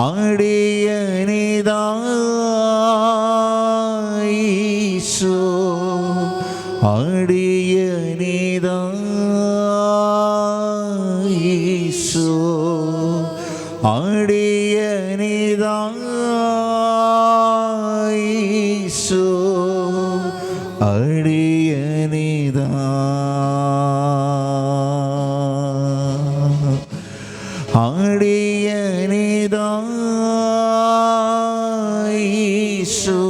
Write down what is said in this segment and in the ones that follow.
അടിയനിതാ ഈശോ, അടിയനിതാ ഈശോ, അടിയനിതാ ഈശോ, അടിയനിതാ. അടിയനിതാ ഈശോ,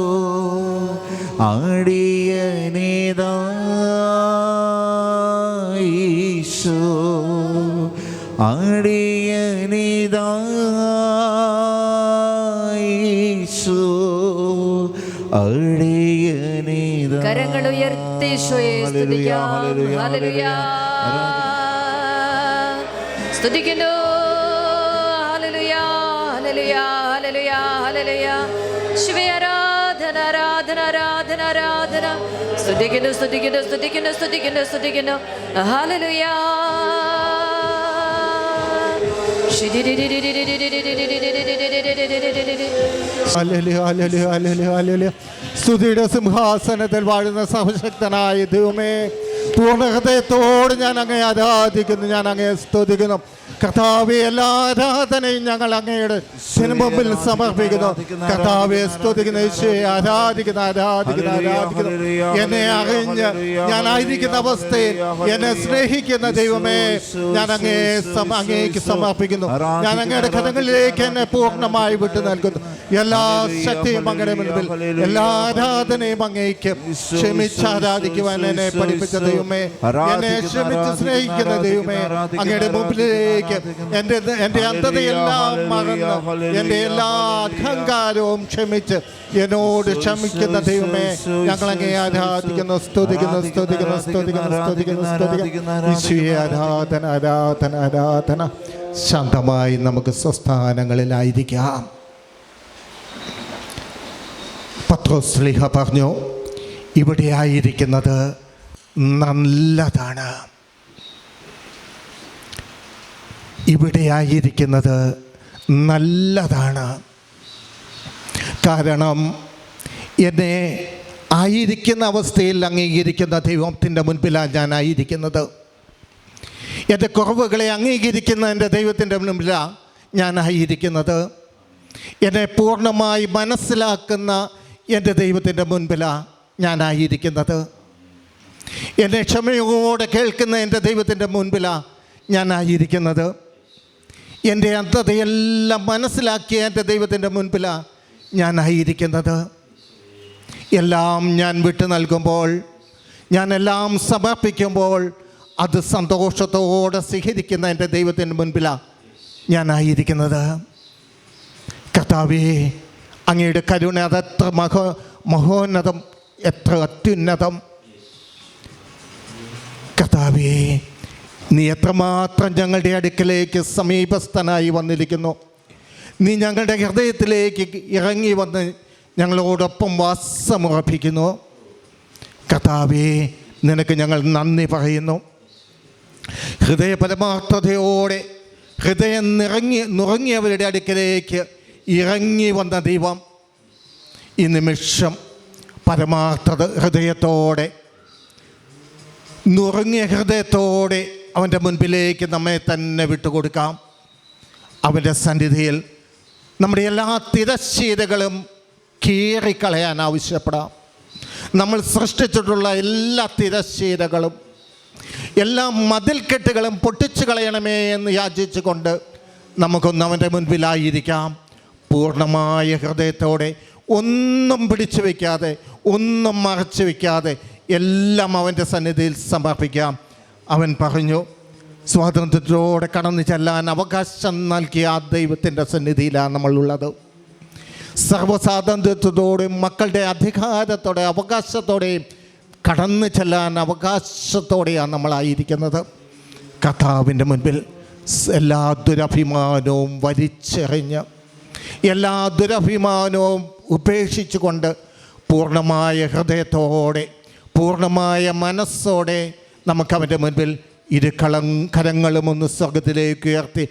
അടിയനിതാ ഈശോ, അടിയനിതാ ഈശോ, അടിയനിതാ. കരങ്ങൾ ഉയർത്തി ഈശോയെ സ്തുതിക്കാം. ഹല്ലേലൂയ, സ്തുതിക്കുന്നു. ഹല്ലേലൂയ, ഹല്ലേലൂയ, ഹല്ലേലൂയ, ഹല്ലേലൂയ. ഈശോയെ ആരാധന, ആരാധന, ആരാധന, ആരാധന. സ്തുതിക്കുന്നു, സ്തുതിക്കുന്നു, സ്തുതിക്കുന്നു, സ്തുതിക്കുന്നു, സ്തുതിക്കുന്നു. ഹല്ലേലൂയ. സ്തുതിയുടെ സിംഹാസനത്തിൽ വാഴുന്ന സർവശക്തനായ ദൈവമേ, പൂർണ്ണ ഹൃദയത്തോട് ഞാൻ അങ്ങയെ ആരാധിക്കുന്നു, ഞാൻ അങ്ങയെ സ്തുതിക്കുന്നു. കർത്താവേ, എല്ലാ ആരാധനയും ഞങ്ങൾ അങ്ങയുടെ മുമ്പിൽ സമർപ്പിക്കുന്നു. കർത്താവെ സ്തുതിക്കുന്നു, യേശുവേ ആരാധിക്കുന്നു, ആരാധിക്കുന്നു, ആരാധിക്കുന്നു. എന്നെ അറിഞ്ഞ് ഞാനായിരിക്കുന്ന അവസ്ഥയിൽ എന്നെ സ്നേഹിക്കുന്ന ദൈവമേ, ഞാൻ അങ്ങേക്ക് സമർപ്പിക്കുന്നു. ഞാൻ അങ്ങയുടെ കരങ്ങളിലേക്ക് എന്നെ പൂർണ്ണമായി വിട്ടു നൽകുന്നു. എല്ലാ ശക്തിയും അങ്ങയുടെ മുൻപിൽ, എല്ലാ ആരാധനയും അങ്ങേക്ക് ക്ഷമിച്ച് ആരാധിക്കുവാൻ എന്നെ പഠിപ്പിച്ച ദൈവമേ, എന്നെ ക്ഷമിച്ച് സ്നേഹിക്കുന്ന ദൈവമേ, അങ്ങയുടെ മുമ്പിലേക്ക് എന്റെ അന്ധതയെല്ലാം മറന്ന് എന്റെ എല്ലാ അഹങ്കാരവും ക്ഷമിച്ച് എന്നോട് ക്ഷമിക്കുന്ന ദൈവമേ, ഞങ്ങൾ അങ്ങേ ആരാധിക്കുന്നു, സ്തുതിക്കുന്നു, സ്തുതിക്കുന്നു, സ്തുതിക്കുന്നു, സ്തുതിക്കുന്നു, സ്തുതിക്കുന്നു. ഈശോയെ ആരാധന, ആരാധന, ആരാധന. ശാന്തമായി നമുക്ക് സ്വസ്ഥാനങ്ങളിലായിരിക്കാം. പത്രോസ് ശ്ലീഹ പറഞ്ഞു, ഇവിടെ ആയിരിക്കുന്നത് നല്ലതാണ്. ഇവിടെ ആയിരിക്കുന്നത് നല്ലതാണ്. കാരണം എന്നെ ആയിരിക്കുന്ന അവസ്ഥയിൽ അംഗീകരിക്കുന്ന ദൈവത്തിൻ്റെ മുൻപിലാണ് ഞാൻ ആയിരിക്കുന്നത്. എൻ്റെ കുറവുകളെ അംഗീകരിക്കുന്ന എൻ്റെ ദൈവത്തിൻ്റെ മുൻപിലാണ് ഞാൻ ആയിരിക്കുന്നത്. എന്നെ പൂർണ്ണമായി മനസ്സിലാക്കുന്ന എൻ്റെ ദൈവത്തിൻ്റെ മുൻപിലാണ് ഞാൻ ആയിരിക്കുന്നത്. എന്നെ ക്ഷമയോടെ കേൾക്കുന്ന എൻ്റെ ദൈവത്തിൻ്റെ മുൻപിലാണ് ഞാൻ ആയിരിക്കുന്നത്. എൻ്റെ അന്ധതയെല്ലാം മനസ്സിലാക്കിയ എൻ്റെ ദൈവത്തിൻ്റെ മുൻപിലാണ് ഞാൻ ആയിരിക്കുന്നത്. എല്ലാം ഞാൻ വിട്ടു നൽകുമ്പോൾ, ഞാൻ എല്ലാം സമർപ്പിക്കുമ്പോൾ അത് സന്തോഷത്തോടെ സ്വീകരിക്കുന്ന എൻ്റെ ദൈവത്തിൻ്റെ മുൻപിലാണ് ഞാൻ ആയിരിക്കുന്നത്. കർത്താവേ, അങ്ങയുടെ കരുണ അതെത്ര മഹോന്നതം, എത്ര അത്യുന്നതം. കർത്താവേ, നീ എത്രമാത്രം ഞങ്ങളുടെ അടുക്കലേക്ക് സമീപസ്ഥനായി വന്നിരിക്കുന്നു. നീ ഞങ്ങളുടെ ഹൃദയത്തിലേക്ക് ഇറങ്ങി വന്ന് ഞങ്ങളോടൊപ്പം വാസമുറപ്പിക്കുന്നു. കർത്താവേ, നിനക്ക് ഞങ്ങൾ നന്ദി പറയുന്നു. ഹൃദയപരമാർത്ഥതയോടെ ഹൃദയം നുറങ്ങിയവരുടെ അടുക്കലേക്ക് ഇറങ്ങി വന്ന ദൈവം ഈ നിമിഷം പരമാർത്ഥത ഹൃദയത്തോടെ, നുറങ്ങിയ ഹൃദയത്തോടെ അവൻ്റെ മുൻപിലേക്ക് നമ്മെ തന്നെ വിട്ടുകൊടുക്കാം. അവൻ്റെ സന്നിധിയിൽ നമ്മുടെ എല്ലാ തിരശ്ശീലകളും കീറിക്കളയാൻ ആവശ്യപ്പെടാം. നമ്മൾ സൃഷ്ടിച്ചിട്ടുള്ള എല്ലാ തിരശ്ശീലകളും, എല്ലാ മതിൽക്കെട്ടുകളും പൊട്ടിച്ചു കളയണമേ എന്ന് യാചിച്ചുകൊണ്ട് നമുക്കൊന്ന് അവൻ്റെ മുൻപിലായിരിക്കാം. പൂർണ്ണമായ ഹൃദയത്തോടെ, ഒന്നും പിടിച്ചു വയ്ക്കാതെ, ഒന്നും മറച്ചു വയ്ക്കാതെ എല്ലാം അവൻ്റെ സന്നിധിയിൽ സമർപ്പിക്കാം. അവൻ പറഞ്ഞു, സ്വാതന്ത്ര്യത്തോടെ കടന്നു ചെല്ലാൻ അവകാശം നൽകിയ ആ ദൈവത്തിൻ്റെ സന്നിധിയിലാണ് നമ്മളുള്ളത്. സർവ്വസ്വാതന്ത്ര്യത്തോടെയും മക്കളുടെ അധികാരത്തോടെ അവകാശത്തോടെയും കടന്നു ചെല്ലാൻ അവകാശത്തോടെയാണ് നമ്മളായിരിക്കുന്നത്. കർത്താവിൻ്റെ മുൻപിൽ എല്ലാ ദുരഭിമാനവും വലിച്ചെറിഞ്ഞ്, എല്ലാ ദുരഭിമാനവും ഉപേക്ഷിച്ചുകൊണ്ട് പൂർണ്ണമായ ഹൃദയത്തോടെ, പൂർണ്ണമായ മനസ്സോടെ നമുക്കവൻ്റെ മുൻപിൽ കരങ്ങളും ഒന്ന് സ്വർഗത്തിലേക്ക് ഉയർത്തി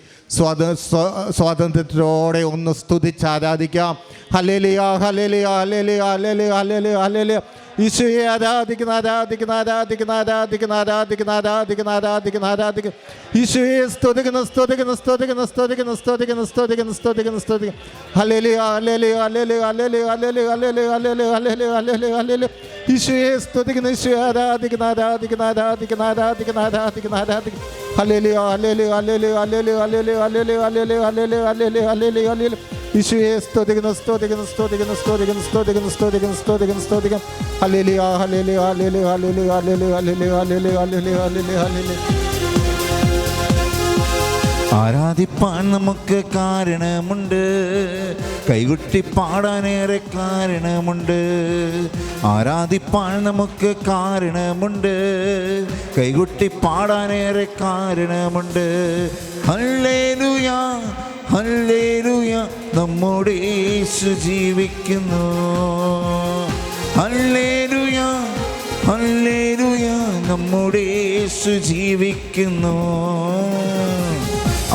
സ്വാതന്ത്ര്യത്തോടെ ഒന്ന് സ്തുതിച്ച് ആരാധിക്കാം. ഹല്ലേലൂയ ഹല്ലേലൂയ ഹല്ലേലൂയ ഹല്ലേലൂയ ഹല്ലേലൂയ ഹല്ലേലൂയ. ഈശോയെ ആരാധിക്കുന്ന ആരാധിക്കുന്ന ആരാധിക്കുന്ന ആരാധിക്കുന്ന ആരാധിക്കുന്ന ആരാധിക്കുന്ന ആരാധിക്കുന്ന ആരാധിക്കുന്ന ഈശോയെ സ്തുതിക്കുന്ന സ്തുതിക്കുന്ന സ്തുതിക്കുന്ന സ്തുതിക്കുന്ന സ്തുതിക്കുന്ന സ്തുതിക്കുന്ന സ്തുതിക്കുന്ന സ്തുതിക്കുന്ന ഹല്ലേലൂയ ഹല്ലേലൂയ ഹല്ലേലൂയ ഹല്ലേലൂയ ഹല്ലേലൂയ ഹല്ലേലൂയ ഹല്ലേലൂയ ഹല്ലേലൂയ ഹല്ലേലൂയ ഹല്ലേലൂയ. ഈശോയെ സ്തുതിക്കുന്ന ഈശോയെ ആരാധിക്കുന്ന ആരാധിക്കുന്ന ആരാധിക്കുന്ന ആരാധിക്കുന്ന ആരാധിക്കുന്ന ആരാധിക്കുന്ന ഹല്ലേലൂയ ഹല്ലേലൂയ ഹല്ലേലൂയ ഹല്ലേലൂയ ഹല്ലേലൂയ ഹല്ലേലൂയ ഹല്ലേലൂയ ഹല്ലേലൂയ ഹല്ലേലൂയ ഹല്ലേലൂയ ഹല്ലേലൂയ. ഈശോയെ സ്തുതിക്കുന്നു സ്തുതിക്കുന്നു സ്തുതിക്കുന്നു സ്തുതിക്കുന്നു സ്തുതിക്കുന്നു സ്തുതിക്കുന്നു സ്തുതിക്കുന്നു സ്തുതിക്കുന്നു ഹല്ലേലൂയ ഹല്ലേലൂയ ഹല്ലേലൂയ ഹല്ലേലൂയ ഹല്ലേലൂയ ഹല്ലേലൂയ ഹല്ലേലൂയ ഹല്ലേലൂയ ഹല്ലേലൂയ ഹല്ലേലൂയ. ആരാധിപ്പാൻ നമുക്ക് കാരണമുണ്ട്, കൈകൊട്ടി പാടാനേറെ കാരണമുണ്ട്. ആരാധിപ്പാൻ നമുക്ക് കാരണമുണ്ട്, കൈകൊട്ടി പാടാനേറെ കാരണമുണ്ട്. ഹല്ലേലൂയ ഹല്ലേലൂയ നമ്മുടെ യേശു ജീവിക്കുന്നു. ഹല്ലേലൂയ ഹല്ലേലൂയ നമ്മുടെ യേശു ജീവിക്കുന്നു.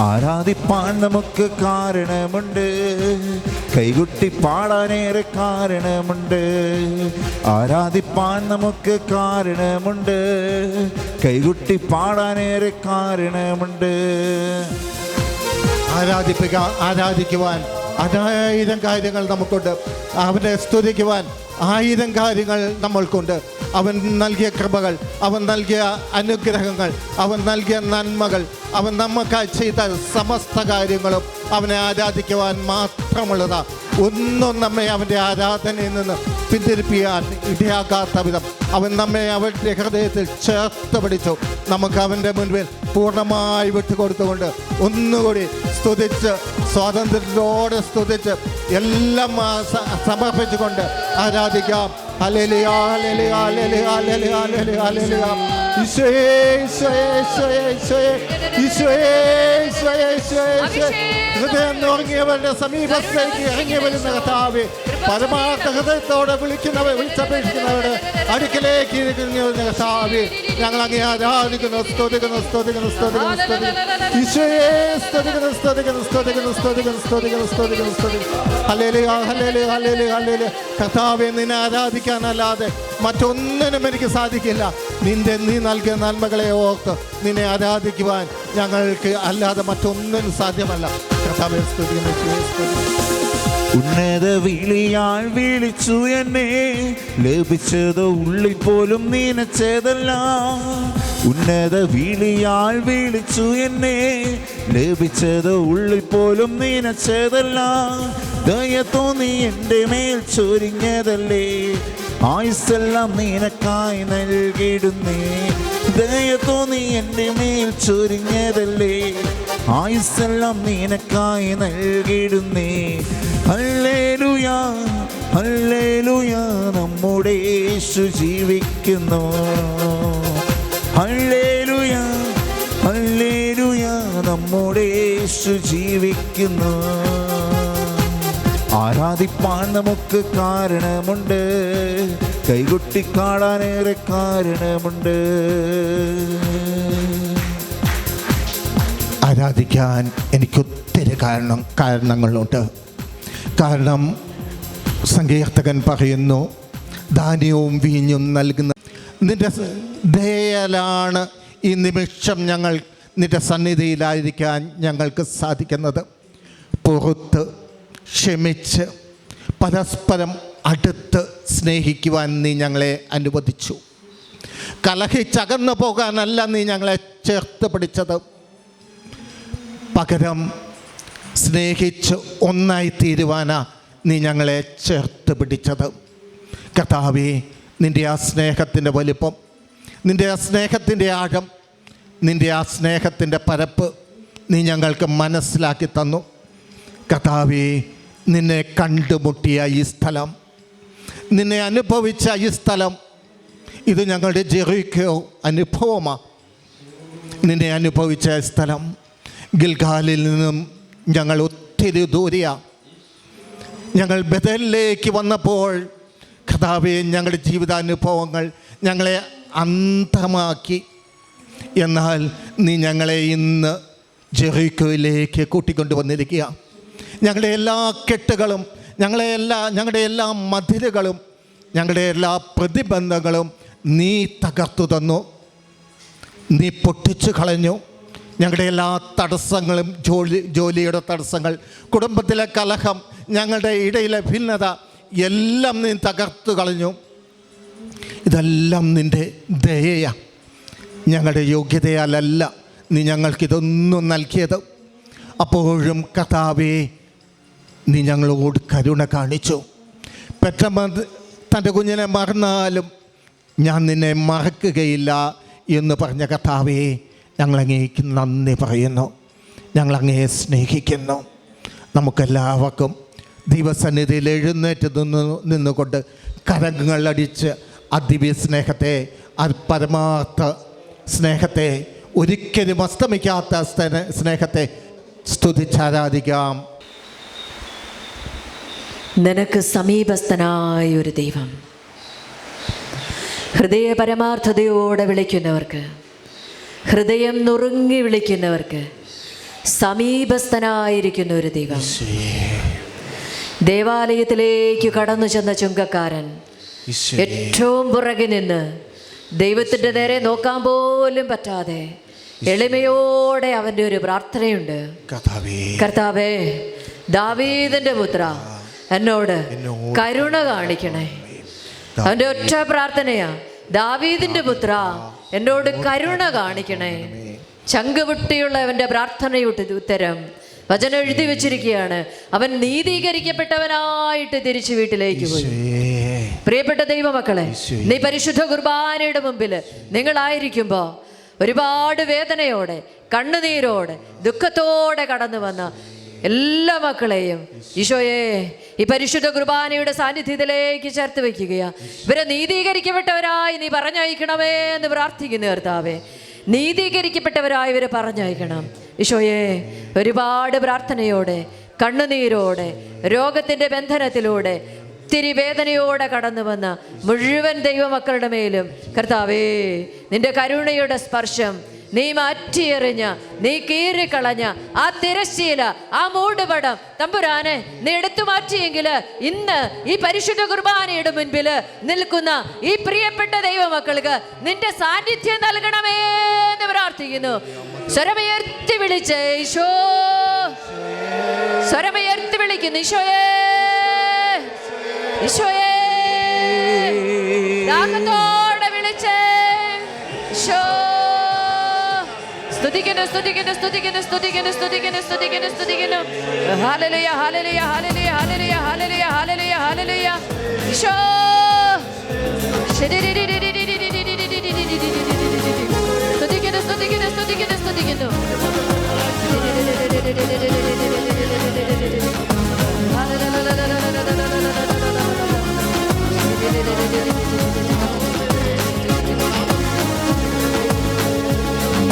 ആരാധിപ്പാൻ നമുക്ക് കാരണമുണ്ട്, കൈകൊട്ടി പാടാനേറെ കാരണമുണ്ട്. ആരാധിപ്പാൻ നമുക്ക് കാരണമുണ്ട്, കൈകൊട്ടി പാടാനേറെ കാരണമുണ്ട്. ആരാധിക്കുവാൻ 1000 കാര്യങ്ങൾ നമുക്കുണ്ട്. അവനെ സ്തുതിക്കുവാൻ 1000 കാര്യങ്ങൾ നമ്മൾക്കുണ്ട്. അവൻ നൽകിയ കൃപകൾ, അവൻ നൽകിയ അനുഗ്രഹങ്ങൾ, അവൻ നൽകിയ നന്മകൾ, അവൻ നമുക്കായി ചെയ്ത സമസ്ത കാര്യങ്ങളും അവനെ ആരാധിക്കുവാൻ മാത്രമുള്ളതാണ്. ഒന്നും നമ്മെ അവൻ്റെ ആരാധനയിൽ നിന്ന് പിന്തിരിപ്പിക്കാൻ ഇടയാക്കാത്ത വിധം അവൻ നമ്മെ അവൻ്റെ ഹൃദയത്തിൽ ചേർത്ത് പിടിച്ചു. നമുക്ക് അവൻ്റെ മുൻപിൽ പൂർണ്ണമായി വിട്ടുകൊടുത്തുകൊണ്ട് ഒന്നുകൂടി സ്തുതിച്ച് സ്വാതന്ത്ര്യത്തോടെ സ്തുതിച്ച് എല്ലാം സമർപ്പിച്ചുകൊണ്ട് ആരാധിക്കാം. ഹല്ലേലൂയ ഹല്ലേലൂയ ഹല്ലേലൂയ ഹല്ലേലൂയ ഹല്ലേലൂയ ഹല്ലേലൂയ. ഈശോയേ ഈശോയേ ഈശോയേ ഈശോയേ ഈശോയേ ഈശോയേ ഈശോയേ ഈശോയേ. ഹൃദയം നുറുങ്ങിയവരുടെ സമീപത്തേക്ക് ഇറങ്ങി വരുന്ന കർത്താവേ, പരമാർത്ഥ ഹൃദയത്തോടെ വിളിച്ചപേക്ഷിക്കുന്നവരുടെ അടുക്കലേക്ക് ഇറങ്ങി വരുന്ന കർത്താവേ, ഞങ്ങൾ അങ്ങേ ആരാധിക്കുന്നു, സ്തുതിക്കുന്നു സ്തുതിക്കുന്നു സ്തുതിക്കുന്നു സ്തുതിക്കുന്നു. ഈശോയേ സ്തുതിക്കുന്നു സ്തുതിക്കുന്നു സ്തുതിക്കുന്നു സ്തുതിക്കുന്നു സ്തുതിക്കുന്നു സ്തുതിക്കുന്നു സ്തുതിക്കുന്നു. ഹല്ലേലൂയ ഹല്ലേലൂയ ഹല്ലേലൂയ ഹല്ലേലൂയ. കർത്താവേ, നിന്നെ ആരാധിക്കാനല്ലാതെ മറ്റൊന്നിനും എനിക്ക് സാധിക്കില്ല. നീ നൽകിയ നന്മകളെ ഓർത്ത് നിന്നെ ആരാധിക്കുവാൻ ഞങ്ങൾക്ക് അല്ലാതെ മറ്റൊന്നിനും സാധ്യമല്ല. കർത്താവേ സ്തുതിക്കുന്നു. ഉന്നത വിളിയാൽ വിളിച്ചു എന്നെ, ലഭിച്ചത് ഉള്ളിൽ പോലും നനച്ചതല്ല. ഉന്നത വിളിയാൽ വിളിച്ചു എന്നെ, ലഭിച്ചത് ഉള്ളിൽ പോലും നനച്ചതല്ല. ദയ തോന്നി എൻ്റെ മേൽ ചൊരിഞ്ഞതല്ലേ, ആയുസ്സെല്ലാം നിനക്കായി നൽകിയിടുന്നേ. ദയ തോന്നി എൻ്റെ മേൽ ചൊരിഞ്ഞതല്ലേ, ആയുസ്സെല്ലാം നിനക്കായി നൽകിയിടുന്നേ. ഹല്ലേലൂയ ഹല്ലേലൂയ നമ്മുടെ യേശു ജീവിക്കുന്നു. ഹല്ലേലൂയ ഹല്ലേലൂയ നമ്മുടെ യേശു ജീവിക്കുന്നു. ആരാധിപ്പാൻ നമുക്ക് കാരണമുണ്ട്, കൈകൊട്ടി കാണാനേറെ കാരണമുണ്ട്. ആരാധിക്കാൻ എനിക്കൊത്തിരി കാരണങ്ങളുണ്ട്. കാരണം സങ്കീർത്തകൻ പറയുന്നു, ധാന്യവും വീഞ്ഞും നൽകുന്ന നിന്റെ ദയയിലാണ് ഈ നിമിഷം ഞങ്ങൾ നിന്റെ സന്നിധിയിലായിരിക്കാൻ ഞങ്ങൾക്ക് സാധിക്കുന്നത്. പുറത്ത് ക്ഷമിച്ച് പരസ്പരം അടുത്ത് സ്നേഹിക്കുവാൻ നീ ഞങ്ങളെ അനുവദിച്ചു. കലഹിച്ചകന്നു പോകാനല്ല നീ ഞങ്ങളെ ചേർത്ത് പിടിച്ചത്, പകരം സ്നേഹിച്ച് ഒന്നായി തീരുവാനാ നീ ഞങ്ങളെ ചേർത്ത് പിടിച്ചത്. കർത്താവേ, നിൻ്റെ ആ സ്നേഹത്തിൻ്റെ വലിപ്പം, നിൻ്റെ ആ സ്നേഹത്തിൻ്റെ ആഴം, നിൻ്റെ ആ സ്നേഹത്തിൻ്റെ പരപ്പ് നീ ഞങ്ങൾക്ക് മനസ്സിലാക്കി തന്നു. കർത്താവേ, നിന്നെ കണ്ടുമുട്ടിയ ഈ സ്ഥലം, നിന്നെ അനുഭവിച്ച ഈ സ്ഥലം, ഇത് ഞങ്ങളുടെ ജെറിക്കോ അനുഭവമാണ്. നിന്നെ അനുഭവിച്ച സ്ഥലം ഗിൽഗാലിൽ നിന്നും ഞങ്ങൾ ഒത്തിരി ദൂരെയാണ്. ഞങ്ങൾ ബഥേലിലേക്ക് വന്നപ്പോൾ കർത്താവേ, ഞങ്ങളുടെ ജീവിതാനുഭവങ്ങൾ ഞങ്ങളെ അന്ധമാക്കി. എന്നാൽ നീ ഞങ്ങളെ ഇന്ന് ജെറിക്കോയിലേക്ക് കൂട്ടിക്കൊണ്ടുവന്നിരിക്കുക. ഞങ്ങളുടെ എല്ലാ കെട്ടുകളും, ഞങ്ങളുടെ എല്ലാ മതിലുകളും, ഞങ്ങളുടെ എല്ലാ പ്രതിബന്ധങ്ങളും നീ തകർത്തു തന്നു, നീ പൊട്ടിച്ചു കളഞ്ഞു. ഞങ്ങളുടെ എല്ലാ തടസ്സങ്ങളും, ജോലിയുടെ തടസ്സങ്ങൾ, കുടുംബത്തിലെ കലഹം, ഞങ്ങളുടെ ഇടയിലെ ഭിന്നത എല്ലാം നീ തകർത്തു കളഞ്ഞു. ഇതെല്ലാം നിൻ്റെ ദയയാണ്, ഞങ്ങളുടെ യോഗ്യതയാലല്ല നീ ഞങ്ങൾക്കിതൊന്നും നൽകിയത്. അപ്പോഴും കർത്താവേ, നീ ഞങ്ങളോട് കരുണ കാണിച്ചു. പെറ്റമ്മ തൻ്റെ കുഞ്ഞിനെ മറന്നാലും ഞാൻ നിന്നെ മറക്കുകയില്ല എന്ന് പറഞ്ഞ കർത്താവേ, ഞങ്ങളങ്ങേക്ക് നന്ദി പറയുന്നു. ഞങ്ങളങ്ങയെ സ്നേഹിക്കുന്നു. നമുക്കെല്ലാവർക്കും ദൈവസന്നിധിയിൽ എഴുന്നേറ്റ് നിന്നുകൊണ്ട് കരങ്ങളടിച്ച് ദിവ്യ സ്നേഹത്തെ, പരമാർത്ഥ സ്നേഹത്തെ, ഒരിക്കലും അസ്തമിക്കാത്ത സ്നേഹത്തെ സ്തുതിച്ചാരാധിക്കാം. നിനക്ക് സമീപസ്ഥനായ ഒരു ദൈവം, ഹൃദയ പരമാർത്ഥതയോടെ വിളിക്കുന്നവർക്ക്, ഹൃദയം നുറുങ്ങി വിളിക്കുന്നവർക്ക് സമീപസ്ഥനായിരിക്കുന്ന ഒരു ദൈവം. ദേവാലയത്തിലേക്ക് കടന്നു ചെന്ന ചുങ്കക്കാരൻ ഏറ്റവും പുറകെ നിന്ന് ദൈവത്തിൻ്റെ നേരെ നോക്കാൻ പോലും പറ്റാതെ എളിമയോടെ അവൻ്റെ ഒരു പ്രാർത്ഥനയുണ്ട്. കർത്താവേ, ദാവീദിന്റെ പുത്ര, എന്നോട് കരുണ കാണിക്കണേ. അവൻ്റെ ഒറ്റ പ്രാർത്ഥനയാ, ദാവീദിന്റെ പുത്ര, എന്നോട് കരുണ കാണിക്കണേ. ചങ്കുപൊട്ടിയുള്ള അവൻ്റെ പ്രാർത്ഥനയുടെ ഉത്തരം വചനം എഴുതി വെച്ചിരിക്കുകയാണ്. അവൻ നീതീകരിക്കപ്പെട്ടവനായിട്ട് തിരിച്ചു വീട്ടിലേക്ക് പോയി. പ്രിയപ്പെട്ട ദൈവമക്കളെ, നീ പരിശുദ്ധ കുർബാനയുടെ മുമ്പിൽ നിങ്ങളായിരിക്കുമ്പോൾ ഒരുപാട് വേദനയോടെ, കണ്ണുനീരോടെ, ദുഃഖത്തോടെ കടന്നു വന്ന എല്ലാ മക്കളെയും ഈശോയെ ഈ പരിശുദ്ധ കുർബാനയുടെ സാന്നിധ്യത്തിലേക്ക് ചേർത്ത് വയ്ക്കുകയാ. ഇവരെ നീതീകരിക്കപ്പെട്ടവരായി നീ പറഞ്ഞയക്കണമേ എന്ന് പ്രാർത്ഥിക്കുന്നു. കർത്താവേ, നീതീകരിക്കപ്പെട്ടവരായി ഇവരെ പറഞ്ഞയക്കണം. ഈശോയെ, ഒരുപാട് പ്രാർത്ഥനയോടെ, കണ്ണുനീരോടെ, രോഗത്തിൻ്റെ ബന്ധനത്തിലൂടെ, ഒത്തിരി വേദനയോടെ കടന്നു വന്ന മുഴുവൻ ദൈവമക്കളുടെ മേലും കർത്താവേ, നിന്റെ കരുണയുടെ സ്പർശം നീ മാറ്റിയെറിഞ്ഞ, നീ കീറിക്കളഞ്ഞ ആ തിരശ്ശീല, ആ മൂടുപടം തമ്പുരാനെ നീ എടുത്തു മാറ്റിയെങ്കിൽ ഇന്ന് ഈ പരിശുദ്ധ കുർബാനയുടെ മുൻപിൽ നിൽക്കുന്ന ഈ പ്രിയപ്പെട്ട ദൈവമക്കൾക്ക് നിന്റെ സാന്നിധ്യം നൽകണമേ എന്ന് പ്രാർത്ഥിക്കുന്നു. സ്വരമുയർത്തി വിളിച്ച് ഈശോ, സ്വരമുയർത്തി വിളിക്കുന്നു ഈശോയെ, ഈശോയെ, ദാഹത്തോടെ വിളിച്ച് ഈശോ. സ്തുതിക്കുന്നു, സ്തുതിക്കുന്നു, സ്തുതിക്കുന്നു, സ്തുതിക്കുന്നു, സ്തുതിക്കുന്നു, സ്തുതിക്കുന്നു, സ്തുതിക്കുന്നു. ഹല്ലേലൂയ, ഹല്ലേലൂയ, ഹല്ലേലൂയ, ഹല്ലേലൂയ, ഹല്ലേലൂയ, ഹല്ലേലൂയ, ഹല്ലേലൂയ. ഈശോ, സ്തുതിക്കുന്നു, സ്തുതിക്കുന്നു, സ്തുതിക്കുന്നു, സ്തുതിക്കുന്നു.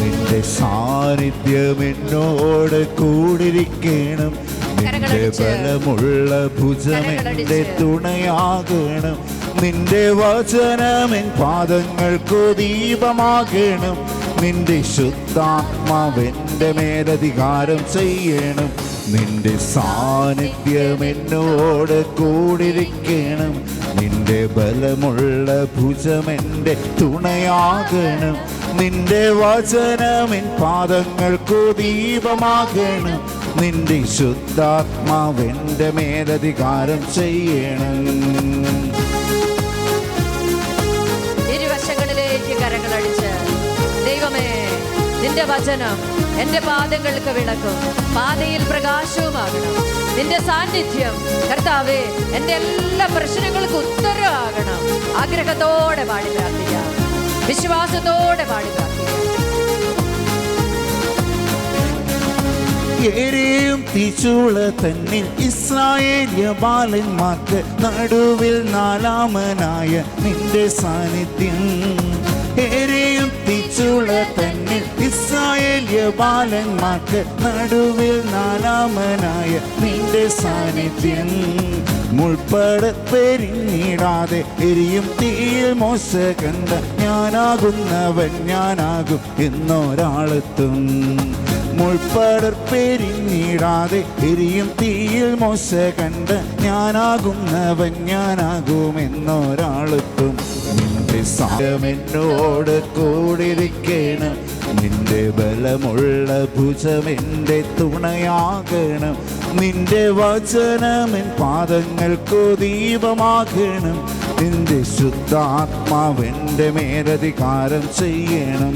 നിന്റെ സാന്നിധ്യം എന്നോട് കൂടിരിക്കണം, നിന്റെ ബലമുള്ള ഭുജമെന്റെ തുണയാകണം, നിന്റെ വചനമെൻ പാദങ്ങൾക്കു ദീപമാകണം, നിന്റെ ശുദ്ധാത്മാവെൻ്റെ മേലധികാരം ചെയ്യണം, നിന്റെ സാന്നിധ്യം എന്നോട് കൂടിരിക്കണം, നിന്റെ ബലമുള്ള ഭുജമെൻ്റെ തുണയാകണം, നിന്റെ വചനമെൻ പാദങ്ങൾക്കു ദീപമാകണം, നിന്റെ ശുദ്ധാത്മാവെൻ്റെ മേലധികാരം ചെയ്യണം. ഇരുവശങ്ങളിലേക്ക് കരങ്ങളടിച്ച് ദൈവമേ, നിന്റെ വചനം എൻ്റെ പാദങ്ങൾക്ക് വിളക്കും, പാതയിൽ പ്രകാശവുമാകണം. നിന്റെ സാന്നിധ്യം കർത്താവേ എൻ്റെ എല്ലാ പ്രശ്നങ്ങൾക്കും ഉത്തരവാകണം. ആഗ്രഹത്തോടെ പാടി പ്രാർത്ഥിക്കാം, വിശ്വാസത്തോടെ പാടി പ്രാർത്ഥിക്കാം. ഏരെയും തീച്ചൂള തന്നിൽ ഇസ്രായേലിയ ബാലന്മാർക്ക് നടുവിൽ നാലാമനായ നിന്റെ സാന്നിധ്യം. ഏരെയും തീച്ചൂള തീച്ചുള തന്നിൽ ഇസ്രായേല്യ ബാലന്മാർക്ക് നടുവിൽ നാലാമനായ നിന്റെ സാന്നിധ്യം മുൾപ്പട പെരിഞ്ഞിടാതെ എരിയും തീയിൽ മോശ കണ്ട ഞാനാകുന്നവൻ ഞാനാകും എന്നൊരാളെത്തും മുൾപ്പടർ പെരിഞ്ഞിടാതെ എരിയും തീയിൽ മോശ കണ്ട ഞാനാകുന്നവൻ ഞാനാകും എന്നൊരാളെത്തും നിന്റെ സാരമെന്നോട് കൂടിരിക്കണം നിന്റെ ബലമുള്ള ഭുജമെൻ്റെ തുണയാകണം നിന്റെ വചനമെൻ പാദങ്ങൾക്കു ദീപമാകണം നിന്റെ ശുദ്ധാത്മാവെൻ്റെ മേലധികാരം ചെയ്യണം.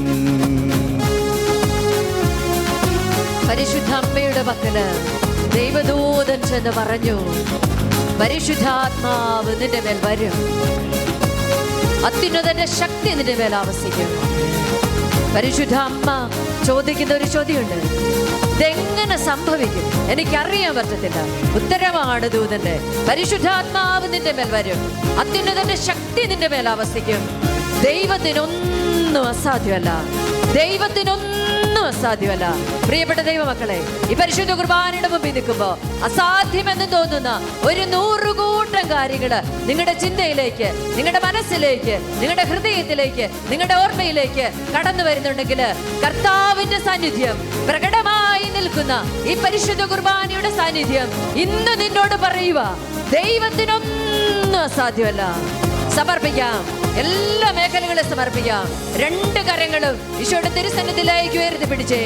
പരിശുദ്ധ അമ്മയുടെ പക്കല് ദൈവദൂതൻ ചെന്ന് പറഞ്ഞു, പരിശുദ്ധാത്മാവ് നിന്റെ മേൽ വരും, അത്യുന്നതന്റെ ശക്തി നിന്റെ മേൽ ആവസിക്കും. പരിശുദ്ധ അമ്മ ചോദിക്കുന്ന ഒരു ചോദ്യമുണ്ട്, ഇതെങ്ങനെ സംഭവിക്കും? എനിക്കറിയാൻ പറ്റത്തില്ല. ഉത്തരമാണ് ദൂതന്റെ. പരിശുദ്ധാത്മാവ് നിന്റെ മേൽ വരും, അത്യുന്നതന്റെ ശക്തി നിന്റെ മേൽ ആവസിക്കും. ദൈവത്തിനൊന്നും അസാധ്യമല്ല, ദൈവത്തിനൊന്നും അസാധ്യമല്ല. പ്രിയപ്പെട്ട ദൈവമക്കളെ, ഈ പരിശുദ്ധ കുർബാനയുടെ മുമ്പിൽ നിൽക്കുമ്പോൾ അസാധ്യമെന്ന് തോന്നുന്ന ഒരു 100 കൂട്ടം കാര്യങ്ങള് നിങ്ങളുടെ ചിന്തയിലേക്ക്, നിങ്ങളുടെ മനസ്സിലേക്ക്, നിങ്ങളുടെ ഹൃദയത്തിലേക്ക്, നിങ്ങളുടെ ഓർമ്മയിലേക്ക് കടന്നു വരുന്നുണ്ടെങ്കിൽ കർത്താവിന്റെ സാന്നിധ്യം പ്രകടമായി നിൽക്കുന്ന ഈ പരിശുദ്ധ കുർബാനയുടെ സാന്നിധ്യം ഇന്ന് നിന്നോട് പറയുക, ദൈവത്തിനൊന്നും അസാധ്യമല്ല. സമർപ്പിക്കാം, എല്ലാ മേഖലകളും സമർപ്പിക്കാം. 2 കരങ്ങളും ഈശോയുടെ തിരുസന്നിധിയിലേക്ക് ഉയർത്തി പിടിച്ചേ.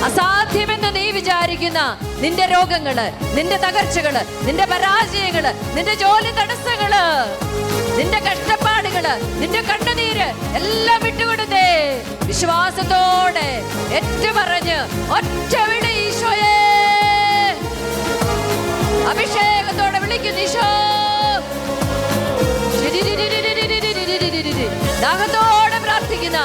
അസാധ്യമെന്ന് നീ വിചാരിക്കുന്ന നിന്റെ രോഗങ്ങള്, നിന്റെ തകർച്ചകള്, നിന്റെ പരാജയങ്ങള്, നിന്റെ ജോലി തടസ്സങ്ങള്, നിന്റെ കഷ്ടപ്പാടുകള്, നിന്റെ കണ്ണുനീര് എല്ലാം വിട്ടുകൊടുത്തേ. വിശ്വാസത്തോടെ ഏറ്റുപറഞ്ഞ് ഒറ്റ വിളി ഈശോയെ, അഭിഷേകത്തോടെ വിളിക്കുന്നു ഈശോ. ദാഹത്തോടെ പ്രാർത്ഥിക്കുന്ന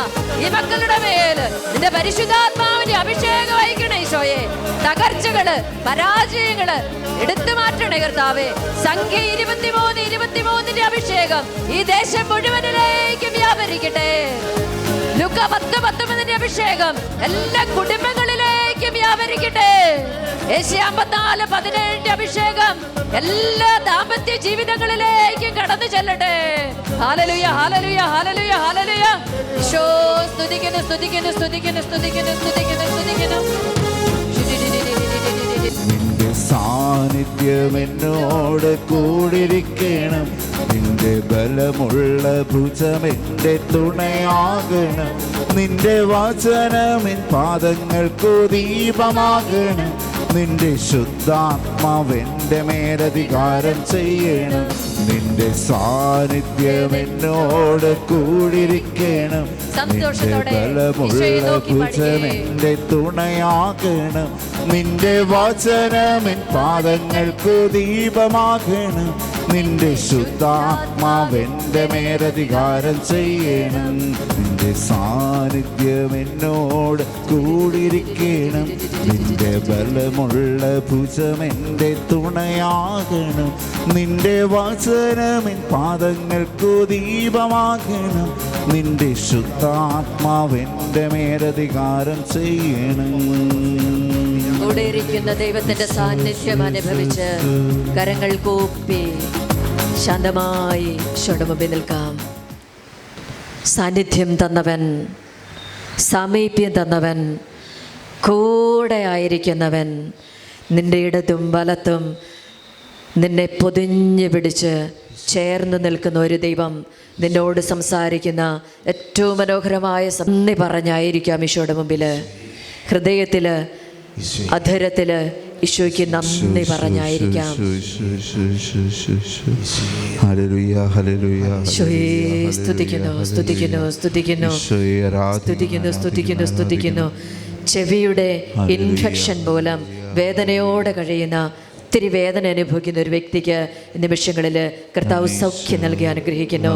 ഈ മക്കളുടെ മേല് നിന്റെ പരിശുദ്ധാത്മാവിന്റെ അഭിഷേകം വഹിക്കണേ ഈശോയെ. തകർച്ചകള്, പരാജയങ്ങള് എടുത്തു മാറ്റണേ കർത്താവേ. സംഖ്യ 23 അഭിഷേകം ഈ ദേശം മുഴുവനിലേക്കും വ്യാപരിക്കട്ടെ. ലുക്ക 10:19 അഭിഷേകം എല്ലാ കുടുംബങ്ങളിലേക്കും വ്യാപരിക്കട്ടെ. യേശയ്യ 54:17 അഭിഷേകം എല്ലാ ദാമ്പത്യ ജീവിതങ്ങളിലേക്കും കടന്നു ചെല്ലട്ടെ. ഹല്ലേലൂയ, ഹല്ലേലൂയ, ഹല്ലേലൂയ, ഹല്ലേലൂയ. ഈശോ സ്തുതിക്കുന്നു, സ്തുതിക്കുന്നു, സ്തുതിക്കുന്നു, സ്തുതിക്കുന്നു, സ്തുതിക്കുന്നു, സ്തുതിക്കുന്നു. നിന്റെ സാന്നിധ്യം എന്നോട് കൂടിരിക്കണം നിന്റെ ബലമുള്ള ഭുജമെൻ്റെ തുണയാകണം നിന്റെ വചനമെൻ പാദങ്ങൾക്കു ദീപമാകണം നിന്റെ ശുദ്ധാത്മാവെൻ്റെ മേലധികാരം ചെയ്യണം നിന്റെ സാന്നിധ്യം എന്നോട് കൂടിരിക്കണം നിന്റെ ബലമുള്ള ഭുജമെൻ്റെ തുണയാകണം നിന്റെ വചനമെൻ പാദങ്ങൾക്കു ദീപമാകണം നിന്റെ ശുദ്ധാത്മാവെൻ്റെ മേലധികാരം ചെയ്യണം നിന്റെ സാന്നിധ്യം എന്നോട് കൂടിരിക്കണം നിന്റെ ബലമുള്ള ഭുജമെൻ്റെ തുണയാകണം നിന്റെ വചനമെൻ പാദങ്ങൾക്കു ദീപമാകണം നിന്റെ ശുദ്ധാത്മാവെൻ്റെ മേലധികാരം ചെയ്യണം. കൂടെ ഇരിക്കുന്ന ദൈവത്തിന്റെ സാന്നിധ്യം അനുഭവിച്ച് കരങ്ങൾ കൂപ്പി ശാന്തമായി ഈശോയുടെ മുമ്പിൽ നിൽക്കാം. സാന്നിധ്യം തന്നവൻ, സാമീപ്യം തന്നവൻ, കൂടെ ആയിരിക്കുന്നവൻ, നിന്റെ ഇടത്തും വലത്തും നിന്നെ പൊതിഞ്ഞു പിടിച്ച് ചേർന്ന് നിൽക്കുന്ന ഒരു ദൈവം നിന്നോട് സംസാരിക്കുന്ന ഏറ്റവും മനോഹരമായ നന്ദി പറഞ്ഞായിരിക്കാം ഈശോയുടെ മുമ്പിൽ. ഹൃദയത്തിൽ, അധരത്തിൽ ഈശോയ്ക്ക് നന്ദി പറഞ്ഞായിരിക്കാം. സ്തുതിക്കുന്നു, സ്തുതിക്കുന്നു, സ്തുതിക്കുന്നു, സ്തുതിക്കുന്നു, സ്തുതിക്കുന്നു, സ്തുതിക്കുന്നു. ചെവിയുടെ ഇൻഫെക്ഷൻ മൂലം വേദനയോടെ കഴിയുന്ന, ഒത്തിരി വേദന അനുഭവിക്കുന്ന ഒരു വ്യക്തിക്ക് നിമിഷങ്ങളിൽ കർത്താവ് സൗഖ്യം നൽകി അനുഗ്രഹിക്കുന്നു.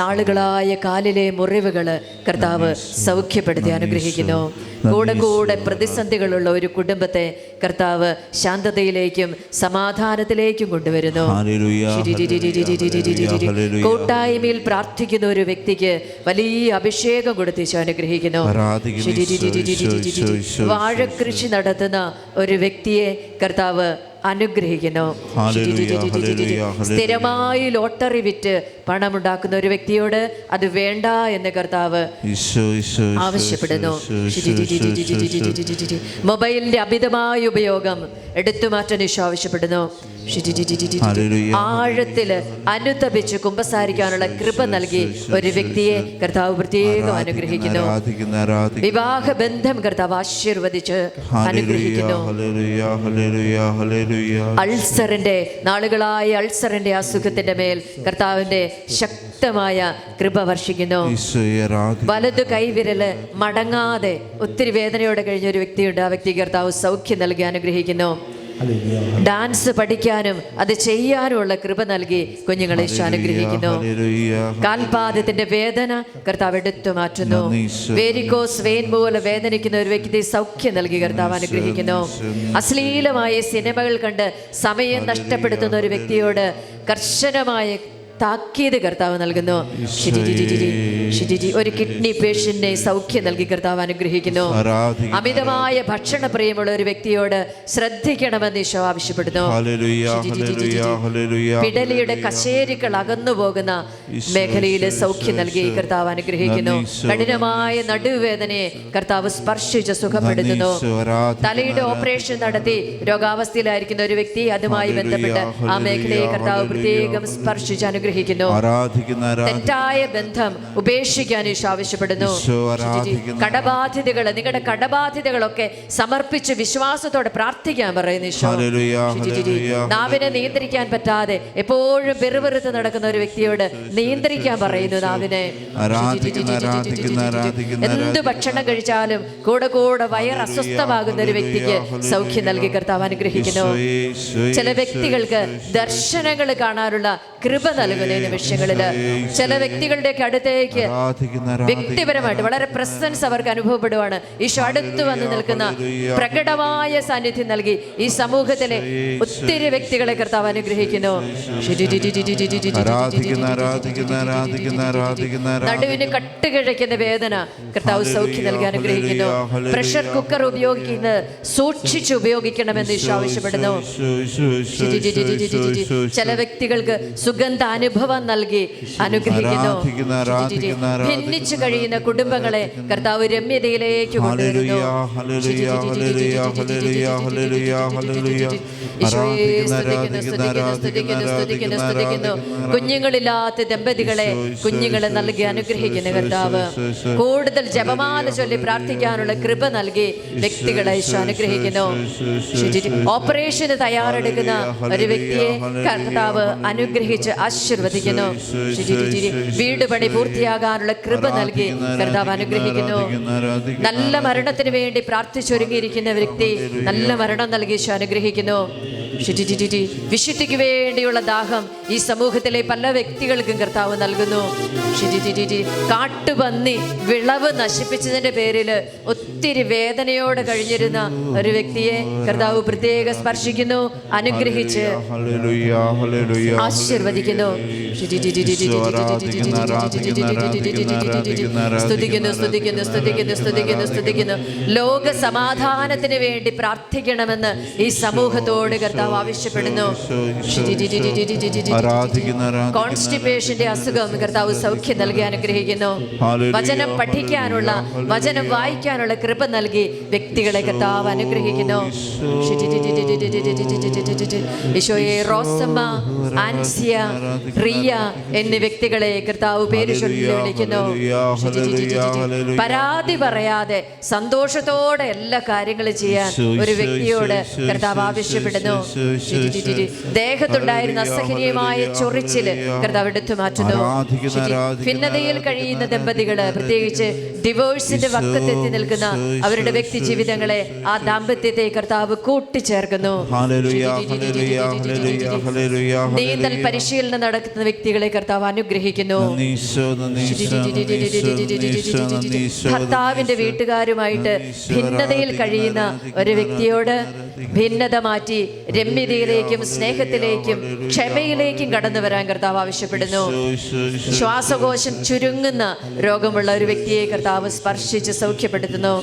നാളുകളായ കാലിലെ മുറിവുകൾ കർത്താവ് സൗഖ്യപ്പെടുത്തി അനുഗ്രഹിക്കുന്നു. കൂടെ കൂടെ പ്രതിസന്ധികളുള്ള ഒരു കുടുംബത്തെ കർത്താവ് ശാന്തതയിലേക്കും സമാധാനത്തിലേക്കും കൊണ്ടുവരുന്നു. Hallelujah, hallelujah. കൂട്ടായ്മയിൽ പ്രാർത്ഥിക്കുന്ന ഒരു വ്യക്തിക്ക് വലിയ അഭിഷേകം കൊടുത്ത് ഈശോ അനുഗ്രഹിക്കുന്നു. വാഴകൃഷി നടത്തുന്ന ഒരു വ്യക്തിയെ കർത്താവ് അനുഗ്രഹിക്കുന്നു. സ്ഥിരമായി ലോട്ടറി വിറ്റ് പണമുണ്ടാക്കുന്ന ഒരു വ്യക്തിയോട് അത് വേണ്ട എന്ന് കർത്താവ് ആവശ്യപ്പെടുന്നു. മൊബൈലിന്റെ അമിതമായ ഉപയോഗം എടുത്തുമാറ്റാൻ ഈശോ ആവശ്യപ്പെടുന്നു. ആഴത്തില് അനുതപിച്ച് കുമ്പസാരിക്കാനുള്ള കൃപ നൽകി ഒരു വ്യക്തിയെ കർത്താവ് പ്രത്യേകം അനുഗ്രഹിക്കുന്നു. വിവാഹ ബന്ധം കർത്താവ് ആശീർവദിച്ച് അനുഗ്രഹിക്കുന്നു. അൾസറിന്റെ നാളുകളായ അൾസറിന്റെ അസുഖത്തിന്റെ മേൽ കർത്താവിന്റെ ശക്തമായ കൃപ വർഷിക്കുന്നു. വലതു കൈവിരല് മടങ്ങാതെ ഒത്തിരി വേദനയോടെ കഴിഞ്ഞ ഒരു വ്യക്തിയുണ്ട്. ആ വ്യക്തി കർത്താവ് സൗഖ്യം നൽകി അനുഗ്രഹിക്കുന്നു. ഡാൻസ് പഠിക്കാനും അത് ചെയ്യാനുമുള്ള കൃപ നൽകി കുഞ്ഞുങ്ങളെ അനുഗ്രഹിക്കുന്നു. കാൽപാദത്തിന്റെ വേദന കർത്താവ് എടുത്തു മാറ്റുന്നു. വേരിക്കോസ് വെയിൻ പോലെ വേദനിക്കുന്ന ഒരു വ്യക്തി സൗഖ്യം നൽകി കർത്താവ് അനുഗ്രഹിക്കുന്നു. അശ്ലീലമായ സിനിമകൾ കണ്ട് സമയം നഷ്ടപ്പെടുത്തുന്ന ഒരു വ്യക്തിയോട് കർശനമായ താക്കീത് കർത്താവ് നൽകുന്നു. ഒരു കിഡ്നി പേഷ്യന്റിനെ സൗഖ്യം നൽകി കർത്താവ് അനുഗ്രഹിക്കുന്നു. അമിതമായ ഭക്ഷണ പ്രിയമുള്ള ഒരു വ്യക്തിയോട് ശ്രദ്ധിക്കണമെന്ന് ഈശോ ആവശ്യപ്പെടുന്നു. പിടലിയുടെ കശേരികൾ അകന്നു പോകുന്ന മേഖലയിൽ സൗഖ്യം നൽകി കർത്താവ് അനുഗ്രഹിക്കുന്നു. കഠിനമായ നടുവേദനയെ കർത്താവ് സ്പർശിച്ച് സുഖപ്പെടുത്തുന്നു. തലയുടെ ഓപ്പറേഷൻ നടത്തി രോഗാവസ്ഥയിലായിരിക്കുന്ന ഒരു വ്യക്തി, അതുമായി ബന്ധപ്പെട്ട് ആ മേഖലയെ കർത്താവ് പ്രത്യേകം സ്പർശിച്ച് അനുഗ്രഹിക്കുന്നു. തെറ്റായ ബന്ധം ഉപേക്ഷിക്കാൻ ഈശോ ആവശ്യപ്പെടുന്നു. കടബാധ്യതകൾ, നിങ്ങളുടെ കടബാധ്യതകളൊക്കെ സമർപ്പിച്ച് വിശ്വാസത്തോടെ പ്രാർത്ഥിക്കാൻ പറയുന്നു ഈശോ. നാവിനെ നിയന്ത്രിക്കാൻ പറ്റാതെ എപ്പോഴും വെറുവെറുത്ത് നടക്കുന്ന ഒരു വ്യക്തിയോട് നിയന്ത്രിക്കാൻ പറയുന്നു നാവിനെ. എന്ത് ഭക്ഷണം കഴിച്ചാലും കൂടെ കൂടെ വയർ അസ്വസ്ഥമാകുന്ന ഒരു വ്യക്തിക്ക് സൗഖ്യം നൽകി കർത്താവ് അനുഗ്രഹിക്കുന്നു. ചില വ്യക്തികൾക്ക് ദർശനങ്ങൾ കാണാനുള്ള കൃപ നൽകുന്ന നിമിഷങ്ങളില് ചില വ്യക്തികളുടെയൊക്കെ അടുത്തേക്ക് വ്യക്തിപരമായിട്ട് വളരെ പ്രസൻസ് അവർക്ക് അനുഭവപ്പെടുവാണ്. ഈശോ അടുത്ത് വന്ന് നിൽക്കുന്ന പ്രകടമായ സാന്നിധ്യം നൽകി ഈ സമൂഹത്തിലെ ഒത്തിരി വ്യക്തികളെ കർത്താവ് അനുഗ്രഹിക്കുന്നു. നടുവിന് കട്ടുകിഴയ്ക്കുന്ന വേദന കർത്താവ് സൗഖ്യം നൽകി അനുഗ്രഹിക്കുന്നു. പ്രഷർ കുക്കർ ഉപയോഗിക്കുന്നത് സൂക്ഷിച്ച് ഉപയോഗിക്കണമെന്ന് ഈശോ ആവശ്യപ്പെടുന്നു. ചില വ്യക്തികൾക്ക് സുഗന്ധ അനുഭവം നൽകി അനുഗ്രഹിക്കുന്നു. ഭിന്നിച്ചു കഴിയുന്ന കുടുംബങ്ങളെ കർത്താവ് രമ്യതയിലേക്ക് കൊണ്ടുവരുന്നു. കുഞ്ഞുങ്ങളില്ലാത്ത ദമ്പതികളെ കുഞ്ഞുങ്ങളെ നൽകി അനുഗ്രഹിക്കുന്ന കർത്താവ് കൂടുതൽ ജപമാല ചൊല്ലി പ്രാർത്ഥിക്കാനുള്ള കൃപ നൽകി വ്യക്തികളെ അനുഗ്രഹിക്കുന്നു. ഓപ്പറേഷന് തയ്യാറെടുക്കുന്ന ഒരു വ്യക്തിയെ കർത്താവ് അനുഗ്രഹിച്ച് ആശീർവദിക്കുന്നു. വീട് പണി പൂർത്തിയാകാനുള്ള കൃപ നൽകി കർത്താവ് അനുഗ്രഹിക്കുന്നു. നല്ല മരണത്തിന് വേണ്ടി പ്രാർത്ഥിച്ചൊരുങ്ങിയിരിക്കുന്ന വ്യക്തി നല്ല മരണം നൽകി അനുഗ്രഹിക്കുന്നു. വിശുദ്ധിക്ക് വേണ്ടിയുള്ള ദാഹം ഈ സമൂഹത്തിലെ പല വ്യക്തികൾക്കും കർത്താവ് നൽകുന്നു. കാട്ടുപന്നി വിളവ് നശിപ്പിച്ചതിന്റെ പേരിൽ ഒത്തിരി വേദനയോടെ കഴിഞ്ഞിരുന്ന ഒരു വ്യക്തിയെ കർത്താവ് പ്രത്യേകം സ്പർശിക്കുന്നു, അനുഗ്രഹിച്ച് ആശീർവദിക്കുന്നു. സ്തുതിക്കുന്നു, സ്തുതിക്കുന്നു, സ്തുതിക്കുന്നു, സ്തുതിക്കുന്നു, സ്തുതിക്കുന്നു. ലോക സമാധാനത്തിന് വേണ്ടി പ്രാർത്ഥിക്കണമെന്ന് ഈ സമൂഹത്തോട് കർത്താവ് ആവശ്യപ്പെടുന്നു. കോൺസ്റ്റിപ്പേഷന്റെ അസുഖം കർത്താവ് സൗഖ്യം നൽകി അനുഗ്രഹിക്കുന്നു. വചനം പഠിക്കാനുള്ള, വചനം വായിക്കാനുള്ള കൃപ നൽകി വ്യക്തികളെ കർത്താവ് അനുഗ്രഹിക്കുന്നു. ഈശോയെ, റോസമ്മ, ആൻസിയ, റിയ എന്നീ വ്യക്തികളെ കർത്താവ് പേര് ചൊല്ലി വിളിക്കുന്നു. പരാതി പറയാതെ സന്തോഷത്തോടെ എല്ലാ കാര്യങ്ങളും ചെയ്യാൻ ഒരു വ്യക്തിയോട് കർത്താവ് ആവശ്യപ്പെടുന്നു. ദേഹത്തുണ്ടായിരുന്ന അസഹനീയമായ ചൊറിച്ചില് കർത്താവ് എടുത്തു മാറ്റുന്നു. ഭിന്നതയിൽ കഴിയുന്ന ദമ്പതികള്, പ്രത്യേകിച്ച് ഡിവോഴ്സിന്റെ വക്കത്തെത്തി നിൽക്കുന്ന അവരുടെ വ്യക്തി ജീവിതങ്ങളെ, ആ ദാമ്പത്യത്തെ കർത്താവ് കൂട്ടിച്ചേർക്കുന്നു. നീന്തൽ പരിശീലനം നടത്തുന്ന വ്യക്തികളെ കർത്താവ് അനുഗ്രഹിക്കുന്നു. ഭർത്താവിന്റെ വീട്ടുകാരുമായിട്ട് ഭിന്നതയിൽ കഴിയുന്ന ഒരു വ്യക്തിയോട് ഭിന്നത മാറ്റി രമ്യതയിലേക്കും സ്നേഹത്തിലേക്കും ക്ഷമയിലേക്കും കടന്നു വരാൻ കർത്താവ് ആവശ്യപ്പെടുന്നു. ശ്വാസകോശം ചുരുങ്ങുന്ന രോഗമുള്ള ഒരു വ്യക്തിയെ കർത്താവ് സ്പർശിച്ച് സൗഖ്യപ്പെടുത്തുന്നു.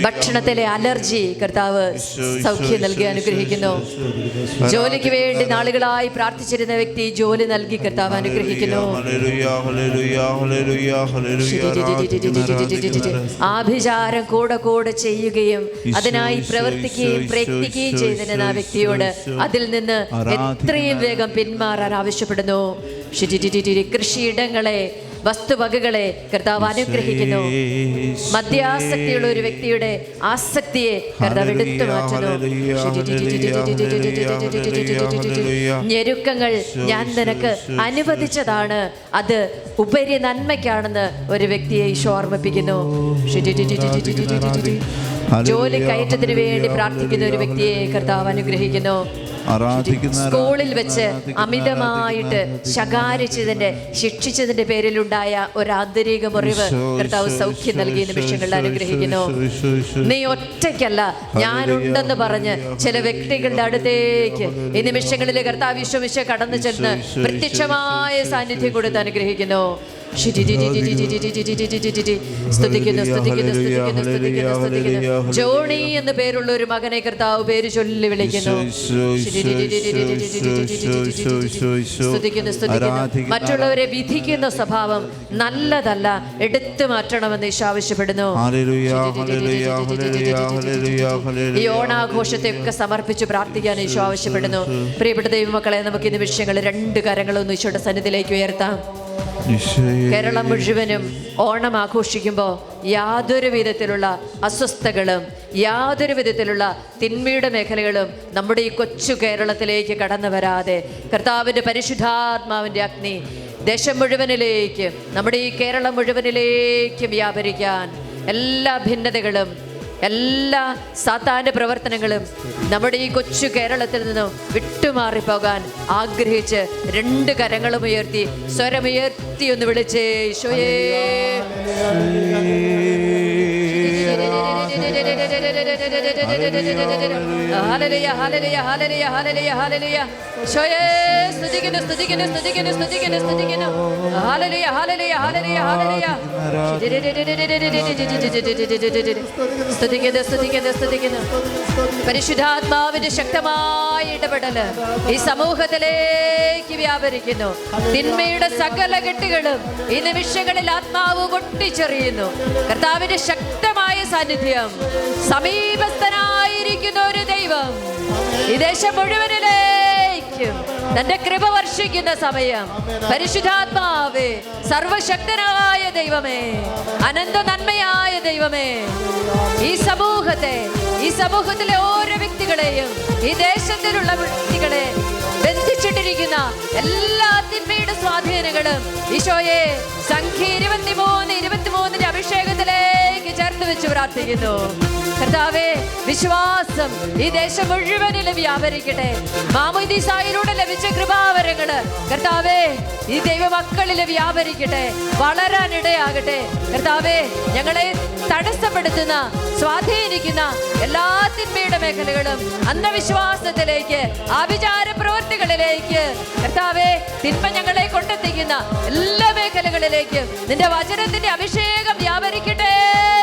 ഭക്ഷണത്തിലെ അലർജി കർത്താവ് സൗഖ്യം നൽകി അനുഗ്രഹിക്കുന്നു. ജോലിക്ക് വേണ്ടി നാളുകളായി പ്രാർത്ഥിച്ചിരുന്ന വ്യക്തി ജോലി നൽകി കർത്താവ് അനുഗ്രഹിക്കുന്നു. ആഭിചാരം കൂടെ കൂടെ ചെയ്യുകയും അതിനായി പ്രവർത്തിക്കുകയും പ്രയത്നിക്കുകയും ചെയ്തിരുന്ന ആ വ്യക്തിയോട് അതിൽ നിന്ന് എത്രയും വേഗം പിന്മാറാൻ ആവശ്യപ്പെടുന്നു. കൃഷിയിടങ്ങളെ, വസ്തുവകകളെ കർത്താവ് അനുഗ്രഹിക്കുന്നു. മദ്യാസക്തിയുള്ള ഒരു വ്യക്തിയുടെ ആസക്തിയെ കർത്താവ് എടുത്തു മാറ്റുന്നു. ഞെരുക്കങ്ങൾ ഞാൻ നിനക്ക് അനുവദിച്ചതാണ്, അത് ഉപരി നന്മയ്ക്കാണെന്ന് ഒരു വ്യക്തിയെ ഈശോ ഓർമ്മിപ്പിക്കുന്നു. ജോലി കയറ്റത്തിന് വേണ്ടി പ്രാർത്ഥിക്കുന്ന ഒരു വ്യക്തിയെ കർത്താവ് അനുഗ്രഹിക്കുന്നു. സ്കൂളിൽ വെച്ച് അമിതമായിട്ട് ശകാരിച്ചതിന്റെ, ശിക്ഷിച്ചതിന്റെ പേരിലുണ്ടായ ഒരു ആന്തരിക മുറിവ് കർത്താവ് സൗഖ്യം നൽകിയ നിമിഷങ്ങളിൽ അനുഗ്രഹിക്കുന്നു. നീ ഒറ്റയ്ക്കല്ല, ഞാനുണ്ടെന്ന് പറഞ്ഞ് ചില വ്യക്തികളുടെ അടുത്തേക്ക് ഈ നിമിഷങ്ങളിൽ കർത്താവ് വിശ്വമിശ കടന്നു ചെന്ന് പ്രത്യക്ഷമായ സാന്നിധ്യം കൊടുത്ത് അനുഗ്രഹിക്കുന്നു. ജോണി എന്ന് പേരുള്ള ഒരു മകനെ കർത്താവ് പേര് ചൊല്ലി വിളിക്കുന്നു. മറ്റുള്ളവരെ വിധിക്കുന്ന സ്വഭാവം നല്ലതല്ല, എടുത്തു മാറ്റണമെന്ന് ഈശോ ആവശ്യപ്പെടുന്നു. ഈ ഓണാഘോഷത്തെ ഒക്കെ സമർപ്പിച്ച് പ്രാർത്ഥിക്കാൻ ഈശോ ആവശ്യപ്പെടുന്നു. പ്രിയപ്പെട്ട ദൈവമക്കളെ, നമുക്ക് ഈ നിമിഷങ്ങൾ രണ്ട് കരങ്ങളൊന്നും ഈശോയുടെ സന്നിധിയിലേക്ക് ഉയർത്താം. കേരളം മുഴുവനും ഓണം ആഘോഷിക്കുമ്പോൾ യാതൊരു വിധത്തിലുള്ള അസ്വസ്ഥതകളും യാതൊരു വിധത്തിലുള്ള തിന്മയുടെ മേഖലകളും നമ്മുടെ ഈ കൊച്ചു കേരളത്തിലേക്ക് കടന്നു വരാതെ കർത്താവിൻ്റെ പരിശുദ്ധാത്മാവിൻ്റെ അഗ്നി ദേശം മുഴുവനിലേക്ക്, നമ്മുടെ ഈ കേരളം മുഴുവനിലേക്കും വ്യാപരിക്കാൻ എല്ലാ ഭിന്നതകളും, എല്ലാ സാത്താന്റെ പ്രവർത്തനങ്ങളും നമ്മുടെ ഈ കൊച്ചു കേരളത്തിൽ നിന്നും വിട്ടുമാറിപ്പോകാൻ ആഗ്രഹിച്ച് രണ്ട് കരങ്ങളും ഉയർത്തി, സ്വരമുയർത്തി ഒന്ന് വിളിച്ചേ, ഈശോയേ ഹല്ലേലൂയ ഹല്ലേലൂയ ഹല്ലേലൂയ ഹല്ലേലൂയ ഹല്ലേലൂയ. ഈശോയേ സ്തുതിക്കുന്നു സ്തുതിക്കുന്നു സ്തുതിക്കുന്നു സ്തുതിക്കുന്നു സ്തുതിക്കുന്നു. ഹല്ലേലൂയ ഹല്ലേലൂയ ഹല്ലേലൂയ ഹല്ലേലൂയ. സ്തുതിക്കുന്നു സ്തുതിക്കുന്നു സ്തുതിക്കുന്നു. പരിശുദ്ധാത്മാവിന്റെ ശക്തമായ ഇടപെടല് ഈ സമൂഹത്തിലേക്ക് വ്യാപരിക്കുന്നു. തിന്മയുടെ സകല കെട്ടുകളും ഈ നിമിഷങ്ങളിൽ ആത്മാവ് പൊട്ടിച്ചെറിയുന്നു. കർത്താവിന്റെ ശക്തമായ സാന്നിധ്യം, സമീപസ്ഥനായിരിക്കുന്ന ഒരു ദൈവം ഈ ദേശം മുഴുവനിലേക്കും തന്റെ കൃപ വർഷിക്കുന്ന സമയം. പരിശുദ്ധാത്മാവേ, സർവശക്തനായ ദൈവമേ, അനന്ത നന്മയായ ദൈവമേ, ഈ സമൂഹത്തിലെ ഓരോ വ്യക്തികളെയും, ഈ ദേശത്തിലുള്ള വ്യക്തികളെ ബന്ധിച്ചിട്ടിരിക്കുന്ന എല്ലാ തിന്മയുടെ സ്വാധീനങ്ങളും ഈശോയെ സംഖ്യ 23 അഭിഷേകത്തിലേക്ക് ചേർത്ത് വെച്ച് പ്രാർത്ഥിക്കുന്നു. കർത്താവേ, വിശ്വാസം ഈ ദേശം മുഴുവനിലും വ്യാപരിക്കട്ടെ. മാമോദീസായിലൂടെ ലഭിച്ച കൃപാവരങ്ങള് കർത്താവേ ഈ ദൈവമക്കളിൽ വ്യാപരിക്കട്ടെ, വളരാനിടയാകട്ടെ. കർത്താവേ, ഞങ്ങളെ തടസ്സപ്പെടുത്തുന്ന, സ്വാധീനിക്കുന്ന എല്ലാ തിന്മയുടെ മേഖലകളും, അന്ധവിശ്വാസത്തിലേക്ക്, ആഭിചാര പ്രവൃത്തികളിലേക്ക്, കർത്താവേ തിന്മ ഞങ്ങളെ കൊണ്ടെത്തിക്കുന്ന എല്ലാ മേഖലകളിലേക്കും നിന്റെ വചനത്തിന്റെ അഭിഷേകം വ്യാപരിക്കട്ടെ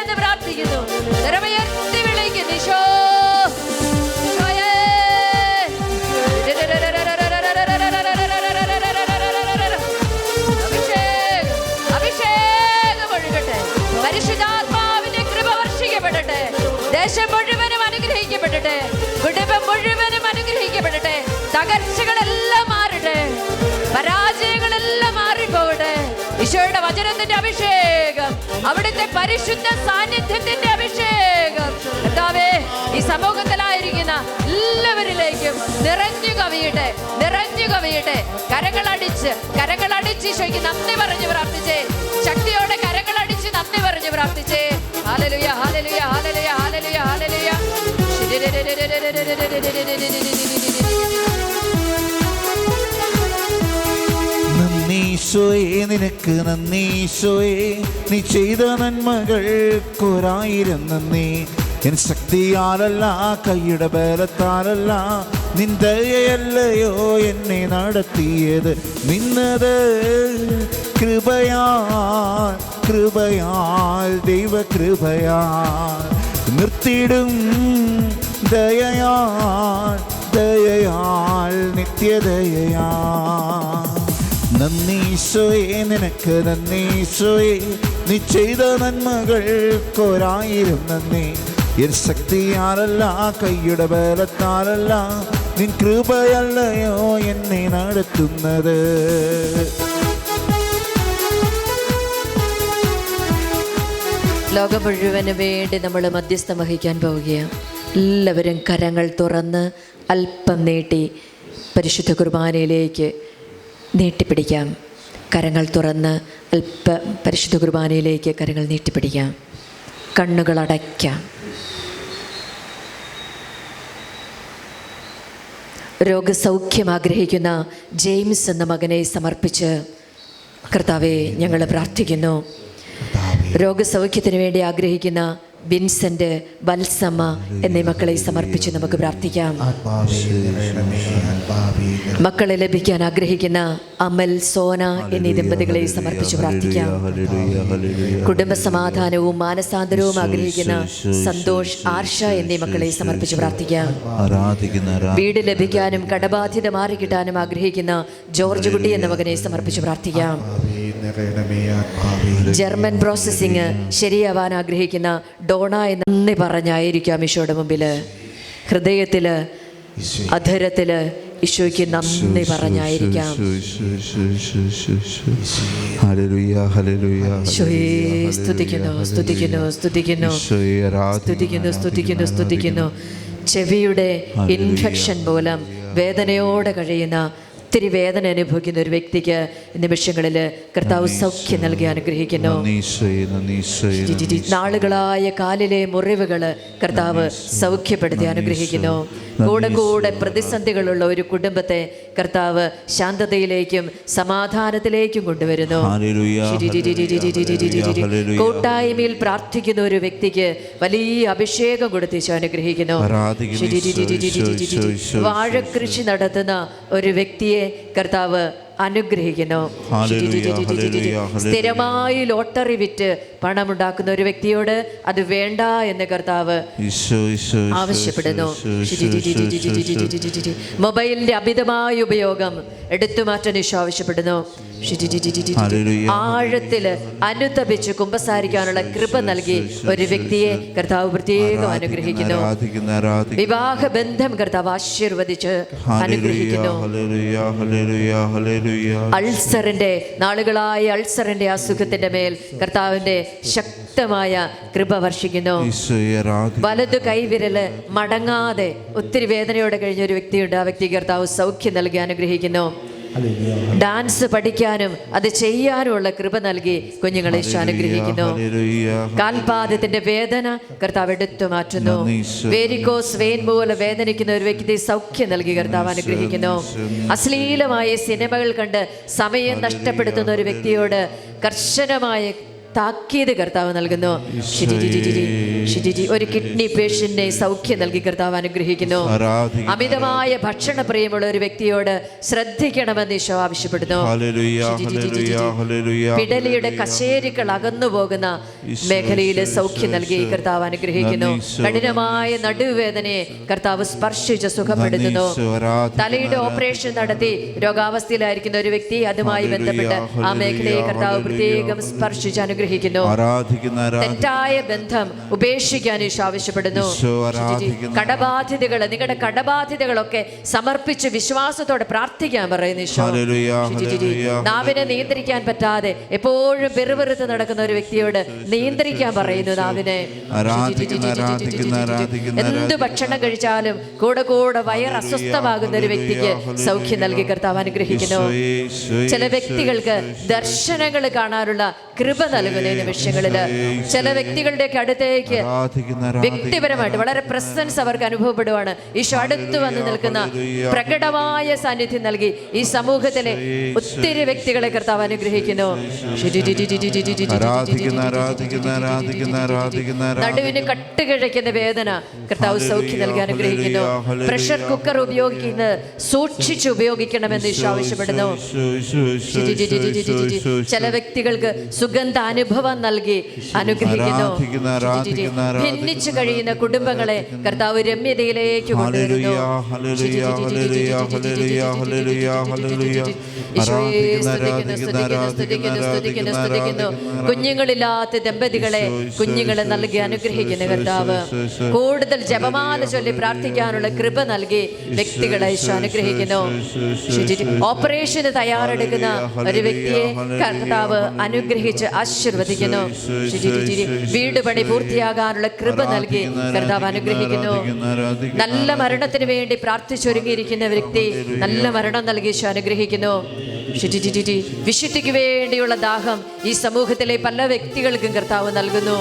എന്ന് പ്രാർത്ഥിക്കുന്നു. നിറമുയർത്തി വിളിക്കുന്നു ഈശോ. അഭിഷേകം ഒഴുകട്ടെ, പരിശുദ്ധാത്മാവിന്റെ കൃപ വർഷിക്കപ്പെടട്ടെ, ദേശം മുഴുവനും അനുഗ്രഹിക്കപ്പെടട്ടെ, കുടുംബം മുഴുവനും അനുഗ്രഹിക്കപ്പെടട്ടെ. തകർച്ചകളെല്ലാം മാറട്ടെ, പരാജയങ്ങളെല്ലാം മാറിപ്പോകട്ടെ. ഈശോയുടെ വചനത്തിന്റെ അഭിഷേകം, അവിടുത്തെ പരിശുദ്ധ സാന്നിധ്യത്തിന്റെ അഭിഷേകം കർത്താവേ ഈ സമൂഹത്തിലായിരിക്കുന്ന എല്ലാവരിലേക്കും നിറഞ്ഞു കവിയട്ടെ, നിറഞ്ഞു കവിയട്ടെ. കരങ്ങളടിച്ച് ഈശോയ്ക്ക് നന്ദി പറഞ്ഞ് പ്രാർത്ഥിച്ചേ. ശക്തിയോടെ കരങ്ങളടിച്ച് നന്ദി പറഞ്ഞ് പ്രാർത്ഥിച്ചേ. ഹല്ലേലൂയ, ഹല്ലേലൂയ, ഹല്ലേലൂയ, ഹല്ലേലൂയ, ഹല്ലേലൂയ. നന്ദീശോയേ, നിനക്ക് നന്ദീശോയേ, നീ ചെയ്ത നന്മകൾക്കൊരായിരം നന്ദി. എൻ ശക്തിയാലല്ല, കൈയുടെ ബലത്താലല്ല, നിൻ ദയയല്ലയോ എന്നെ നടത്തിയത്. നിന്നത് കൃപയാൽ, കൃപയാൽ, ദൈവകൃപയാൽ നിർത്തിടും ദയയാൽ, ദയയാൽ, നിത്യദയയാൽ. നന്ദീശോയേ, നിനക്ക് നന്ദീശോയേ, നീ ചെയ്ത നന്മകൾക്കൊരായിരം നന്ദി. എൻ ശക്തിയാലല്ല, കൈയുടെ ബലത്താലല്ല, നിൻ കൃപയല്ലയോ എന്നെ നടത്തുന്നത്. ലോകം മുഴുവന് വേണ്ടി നമ്മൾ മധ്യസ്ഥം വഹിക്കാൻ പോവുകയാണ്. എല്ലാവരും കരങ്ങൾ തുറന്ന് അല്പം നീട്ടി പരിശുദ്ധ കുർബാനയിലേക്ക് നീട്ടിപ്പിടിക്കാം. കരങ്ങൾ തുറന്ന് പരിശുദ്ധ കുർബാനയിലേക്ക് കരങ്ങൾ നീട്ടിപ്പിടിക്കാം. കണ്ണുകൾ അടയ്ക്കാം. രോഗസൗഖ്യം ആഗ്രഹിക്കുന്ന ജെയിംസ് എന്ന മകനെ സമർപ്പിച്ച് കർത്താവെ ഞങ്ങൾ പ്രാർത്ഥിക്കുന്നു. രോഗസൗഖ്യത്തിന് വേണ്ടി ആഗ്രഹിക്കുന്ന വിൻസെൻ്റ്, വത്സമ്മ എന്നീ മക്കളെ സമർപ്പിച്ച് നമുക്ക് പ്രാർത്ഥിക്കാം. മക്കളെ ലഭിക്കാൻ ആഗ്രഹിക്കുന്ന അമൽ, സോന എന്നീ ദമ്പതികളെ സമർപ്പിച്ച് പ്രാർത്ഥിക്കാം. കുടുംബസമാധാനവും മാനസാന്തരവും ആഗ്രഹിക്കുന്ന സന്തോഷ്, ആർഷ എന്നീ മക്കളെ സമർപ്പിച്ച് പ്രാർത്ഥിക്കാം. വീട് ലഭിക്കാനും കടബാധ്യത മാറിക്കിട്ടാനും ആഗ്രഹിക്കുന്ന ജോർജ് കുട്ടി എന്ന മകനെ സമർപ്പിച്ച് പ്രാർത്ഥിക്കാം. ജർമ്മൻ പ്രോസസ്സിംഗ് ശരിയാവാൻ ആഗ്രഹിക്കുന്ന ഡോണ എന്ന് നന്ദി പറഞ്ഞായിരിക്കാം ഈശോയുടെ മുമ്പിൽ. ഹൃദയത്തിൽ, അധരത്തിൽ ഈശോയ്ക്ക് നന്ദി പറഞ്ഞായിരിക്കാം. സ്തുതിക്കുന്നു, സ്തുതിക്കുന്നു, സ്തുതിക്കുന്നു, സ്തുതിക്കുന്നു, സ്തുതിക്കുന്നു, സ്തുതിക്കുന്നു. ചെവിയുടെ ഇൻഫെക്ഷൻ മൂലം വേദനയോടെ കഴിയുന്ന, ഒത്തിരി വേദന അനുഭവിക്കുന്ന ഒരു വ്യക്തിക്ക് നിമിഷങ്ങളിൽ കർത്താവ് സൗഖ്യം നൽകി അനുഗ്രഹിക്കുന്നു. നാളുകളായ കാലിലെ മുറിവുകൾ കർത്താവ് സൗഖ്യപ്പെടുത്തി അനുഗ്രഹിക്കുന്നു. കൂടെ കൂടെ പ്രതിസന്ധികളുള്ള ഒരു കുടുംബത്തെ കർത്താവ് ശാന്തതയിലേക്കും സമാധാനത്തിലേക്കും കൊണ്ടുവരുന്നു. കൂട്ടായ്മയിൽ പ്രാർത്ഥിക്കുന്ന ഒരു വ്യക്തിക്ക് വലിയ അഭിഷേകം കൊടുത്തിച്ച് അനുഗ്രഹിക്കുന്നു. വാഴകൃഷി നടത്തുന്ന ഒരു വ്യക്തിയെ കർത്താവ് അനുഗ്രഹിക്കുന്നു. സ്ഥിരമായി ലോട്ടറി വിറ്റ് പണമുണ്ടാക്കുന്ന ഒരു വ്യക്തിയോട് അത് വേണ്ട എന്ന് കർത്താവ് ആവശ്യപ്പെടുന്നു. മൊബൈലിന്റെ അമിതമായ ഉപയോഗം എടുത്തുമാറ്റാൻ ഈശോ ആവശ്യപ്പെടുന്നു. ആഴത്തില് അനുതപിച്ച് കുമ്പസാരിക്കാനുള്ള കൃപ നൽകി ഒരു വ്യക്തിയെ കർത്താവ് പ്രത്യേകം അനുഗ്രഹിക്കുന്നു. വിവാഹ ബന്ധം കർത്താവ് ആശീർവദിച്ച് അനുഗ്രഹിക്കുന്നു. അൾസറിന്റെ നാളുകളായ അൾസറിന്റെ അസുഖത്തിന്റെ മേൽ കർത്താവിന്റെ ശക്തമായ കൃപ വർഷിക്കുന്നു. വലതു കൈവിരല് മടങ്ങാതെ ഒത്തിരി വേദനയോടെ കഴിഞ്ഞ ഒരു വ്യക്തിയുണ്ട്. ആ വ്യക്തി കർത്താവ് സൗഖ്യം നൽകി അനുഗ്രഹിക്കുന്നു. ഡാൻസ് പഠിക്കാനും അത് ചെയ്യാനുമുള്ള കൃപ നൽകി കുഞ്ഞുങ്ങളെ ഈശോ അനുഗ്രഹിക്കുന്നു. കാൽപാദത്തിന്റെ വേദന കർത്താവ് എടുത്തു മാറ്റുന്നു. വേരിക്കോസ് വെയിൻ പോലെ വേദനിക്കുന്ന ഒരു വ്യക്തി സൗഖ്യം നൽകി കർത്താവ് അനുഗ്രഹിക്കുന്നു. അശ്ലീലമായ സിനിമകൾ കണ്ട് സമയം നഷ്ടപ്പെടുത്തുന്ന ഒരു വ്യക്തിയോട് കർശനമായ താക്കീത് കർത്താവ് നൽകുന്നു. ഒരു കിഡ്നി പേഷ്യന്റിനെ സൗഖ്യം നൽകി കർത്താവ് അനുഗ്രഹിക്കുന്നു. അമിതമായ ഭക്ഷണ പ്രിയമുള്ള ഒരു വ്യക്തിയോട് ശ്രദ്ധിക്കണമെന്ന് ഈശോ ആവശ്യപ്പെടുന്നു. പിടലിയുടെ കശേരികൾ അകന്നു പോകുന്ന മേഖലയിൽ സൗഖ്യം നൽകി കർത്താവ് അനുഗ്രഹിക്കുന്നു. കഠിനമായ നടുവേദനയെ കർത്താവ് സ്പർശിച്ച് സുഖപ്പെടുത്തുന്നു. തലയുടെ ഓപ്പറേഷൻ നടത്തി രോഗാവസ്ഥയിലായിരിക്കുന്ന ഒരു വ്യക്തി, അതുമായി ബന്ധപ്പെട്ട് ആ മേഖലയെ കർത്താവ് പ്രത്യേകം സ്പർശിച്ച് അനുഗ്രഹിക്കുന്നു. അനുഗ്രഹിക്കുന്നു. ആരാധിക്കുന്ന തെറ്റായ ബന്ധം ഉപേക്ഷിക്കാൻ ഈശോ ആവശ്യപ്പെടുന്നു. കടബാധ്യതകൾ, നിങ്ങളുടെ കടബാധ്യതകളൊക്കെ സമർപ്പിച്ച് വിശ്വാസത്തോടെ പ്രാർത്ഥിക്കാൻ പറയുന്നു ഈശോ. നാവിനെ നിയന്ത്രിക്കാൻ പറ്റാതെ എപ്പോഴും വെറുവെറുത്ത് നടക്കുന്ന ഒരു വ്യക്തിയോട് നിയന്ത്രിക്കാൻ പറയുന്നു നാവിനെ. എന്ത് ഭക്ഷണം കഴിച്ചാലും കൂടെ കൂടെ വയർ അസ്വസ്ഥമാകുന്ന ഒരു വ്യക്തിക്ക് സൗഖ്യം നൽകി കർത്താവ് അനുഗ്രഹിക്കുന്നു. ചില വ്യക്തികൾക്ക് ദർശനങ്ങൾ കാണാനുള്ള കൃപ നൽകുന്ന നിമിഷങ്ങളില് ചില വ്യക്തികളുടെയൊക്കെ അടുത്തേക്ക് വ്യക്തിപരമായിട്ട് വളരെ പ്രസൻസ് അവർക്ക് അനുഭവപ്പെടുവാണ്. ഈശോ അടുത്ത് വന്ന് നിൽക്കുന്ന പ്രകടമായ സാന്നിധ്യം നൽകി ഈ സമൂഹത്തിലെ ഒത്തിരി വ്യക്തികളെ കർത്താവ് അനുഗ്രഹിക്കുന്നു. നടുവിന് കട്ടുകിഴയ്ക്കുന്ന വേദന കർത്താവ് സൗഖ്യം നൽകി അനുഗ്രഹിക്കുന്നു. പ്രഷർ കുക്കർ ഉപയോഗിക്കുന്നത് സൂക്ഷിച്ച് ഉപയോഗിക്കണമെന്ന് ഈശോ ആവശ്യപ്പെടുന്നു. ചില വ്യക്തികൾക്ക് സുഗന്ധ അനുഭവം നൽകി അനുഗ്രഹിക്കുന്നു. ഭിന്നിച്ചു കഴിയുന്ന കുടുംബങ്ങളെ കർത്താവ് രമ്യതയിലേക്ക് കൊണ്ടുവരുന്നു. കുഞ്ഞുങ്ങളില്ലാത്ത ദമ്പതികളെ കുഞ്ഞുങ്ങളെ നൽകി അനുഗ്രഹിക്കുന്ന കർത്താവ് കൂടുതൽ ജപമാല ചൊല്ലി പ്രാർത്ഥിക്കാനുള്ള കൃപ നൽകി വ്യക്തികളെ ഈശോ അനുഗ്രഹിക്കുന്നു. ഓപ്പറേഷന് തയ്യാറെടുക്കുന്ന ഒരു വ്യക്തിയെ കർത്താവ് അനുഗ്രഹിച്ച് ആശീർവദിക്കുന്നു. വീട് പണി പൂർത്തിയാകാനുള്ള കൃപ നൽകി കർത്താവ് അനുഗ്രഹിക്കുന്നു. നല്ല മരണത്തിന് വേണ്ടി പ്രാർത്ഥിച്ചൊരുങ്ങിയിരിക്കുന്ന വ്യക്തി നല്ല മരണം നൽകി ഈശോ അനുഗ്രഹിക്കുന്നു. വിശുദ്ധിക്ക് വേണ്ടിയുള്ള ദാഹം ഈ സമൂഹത്തിലെ പല വ്യക്തികൾക്കും കർത്താവ് നൽകുന്നു.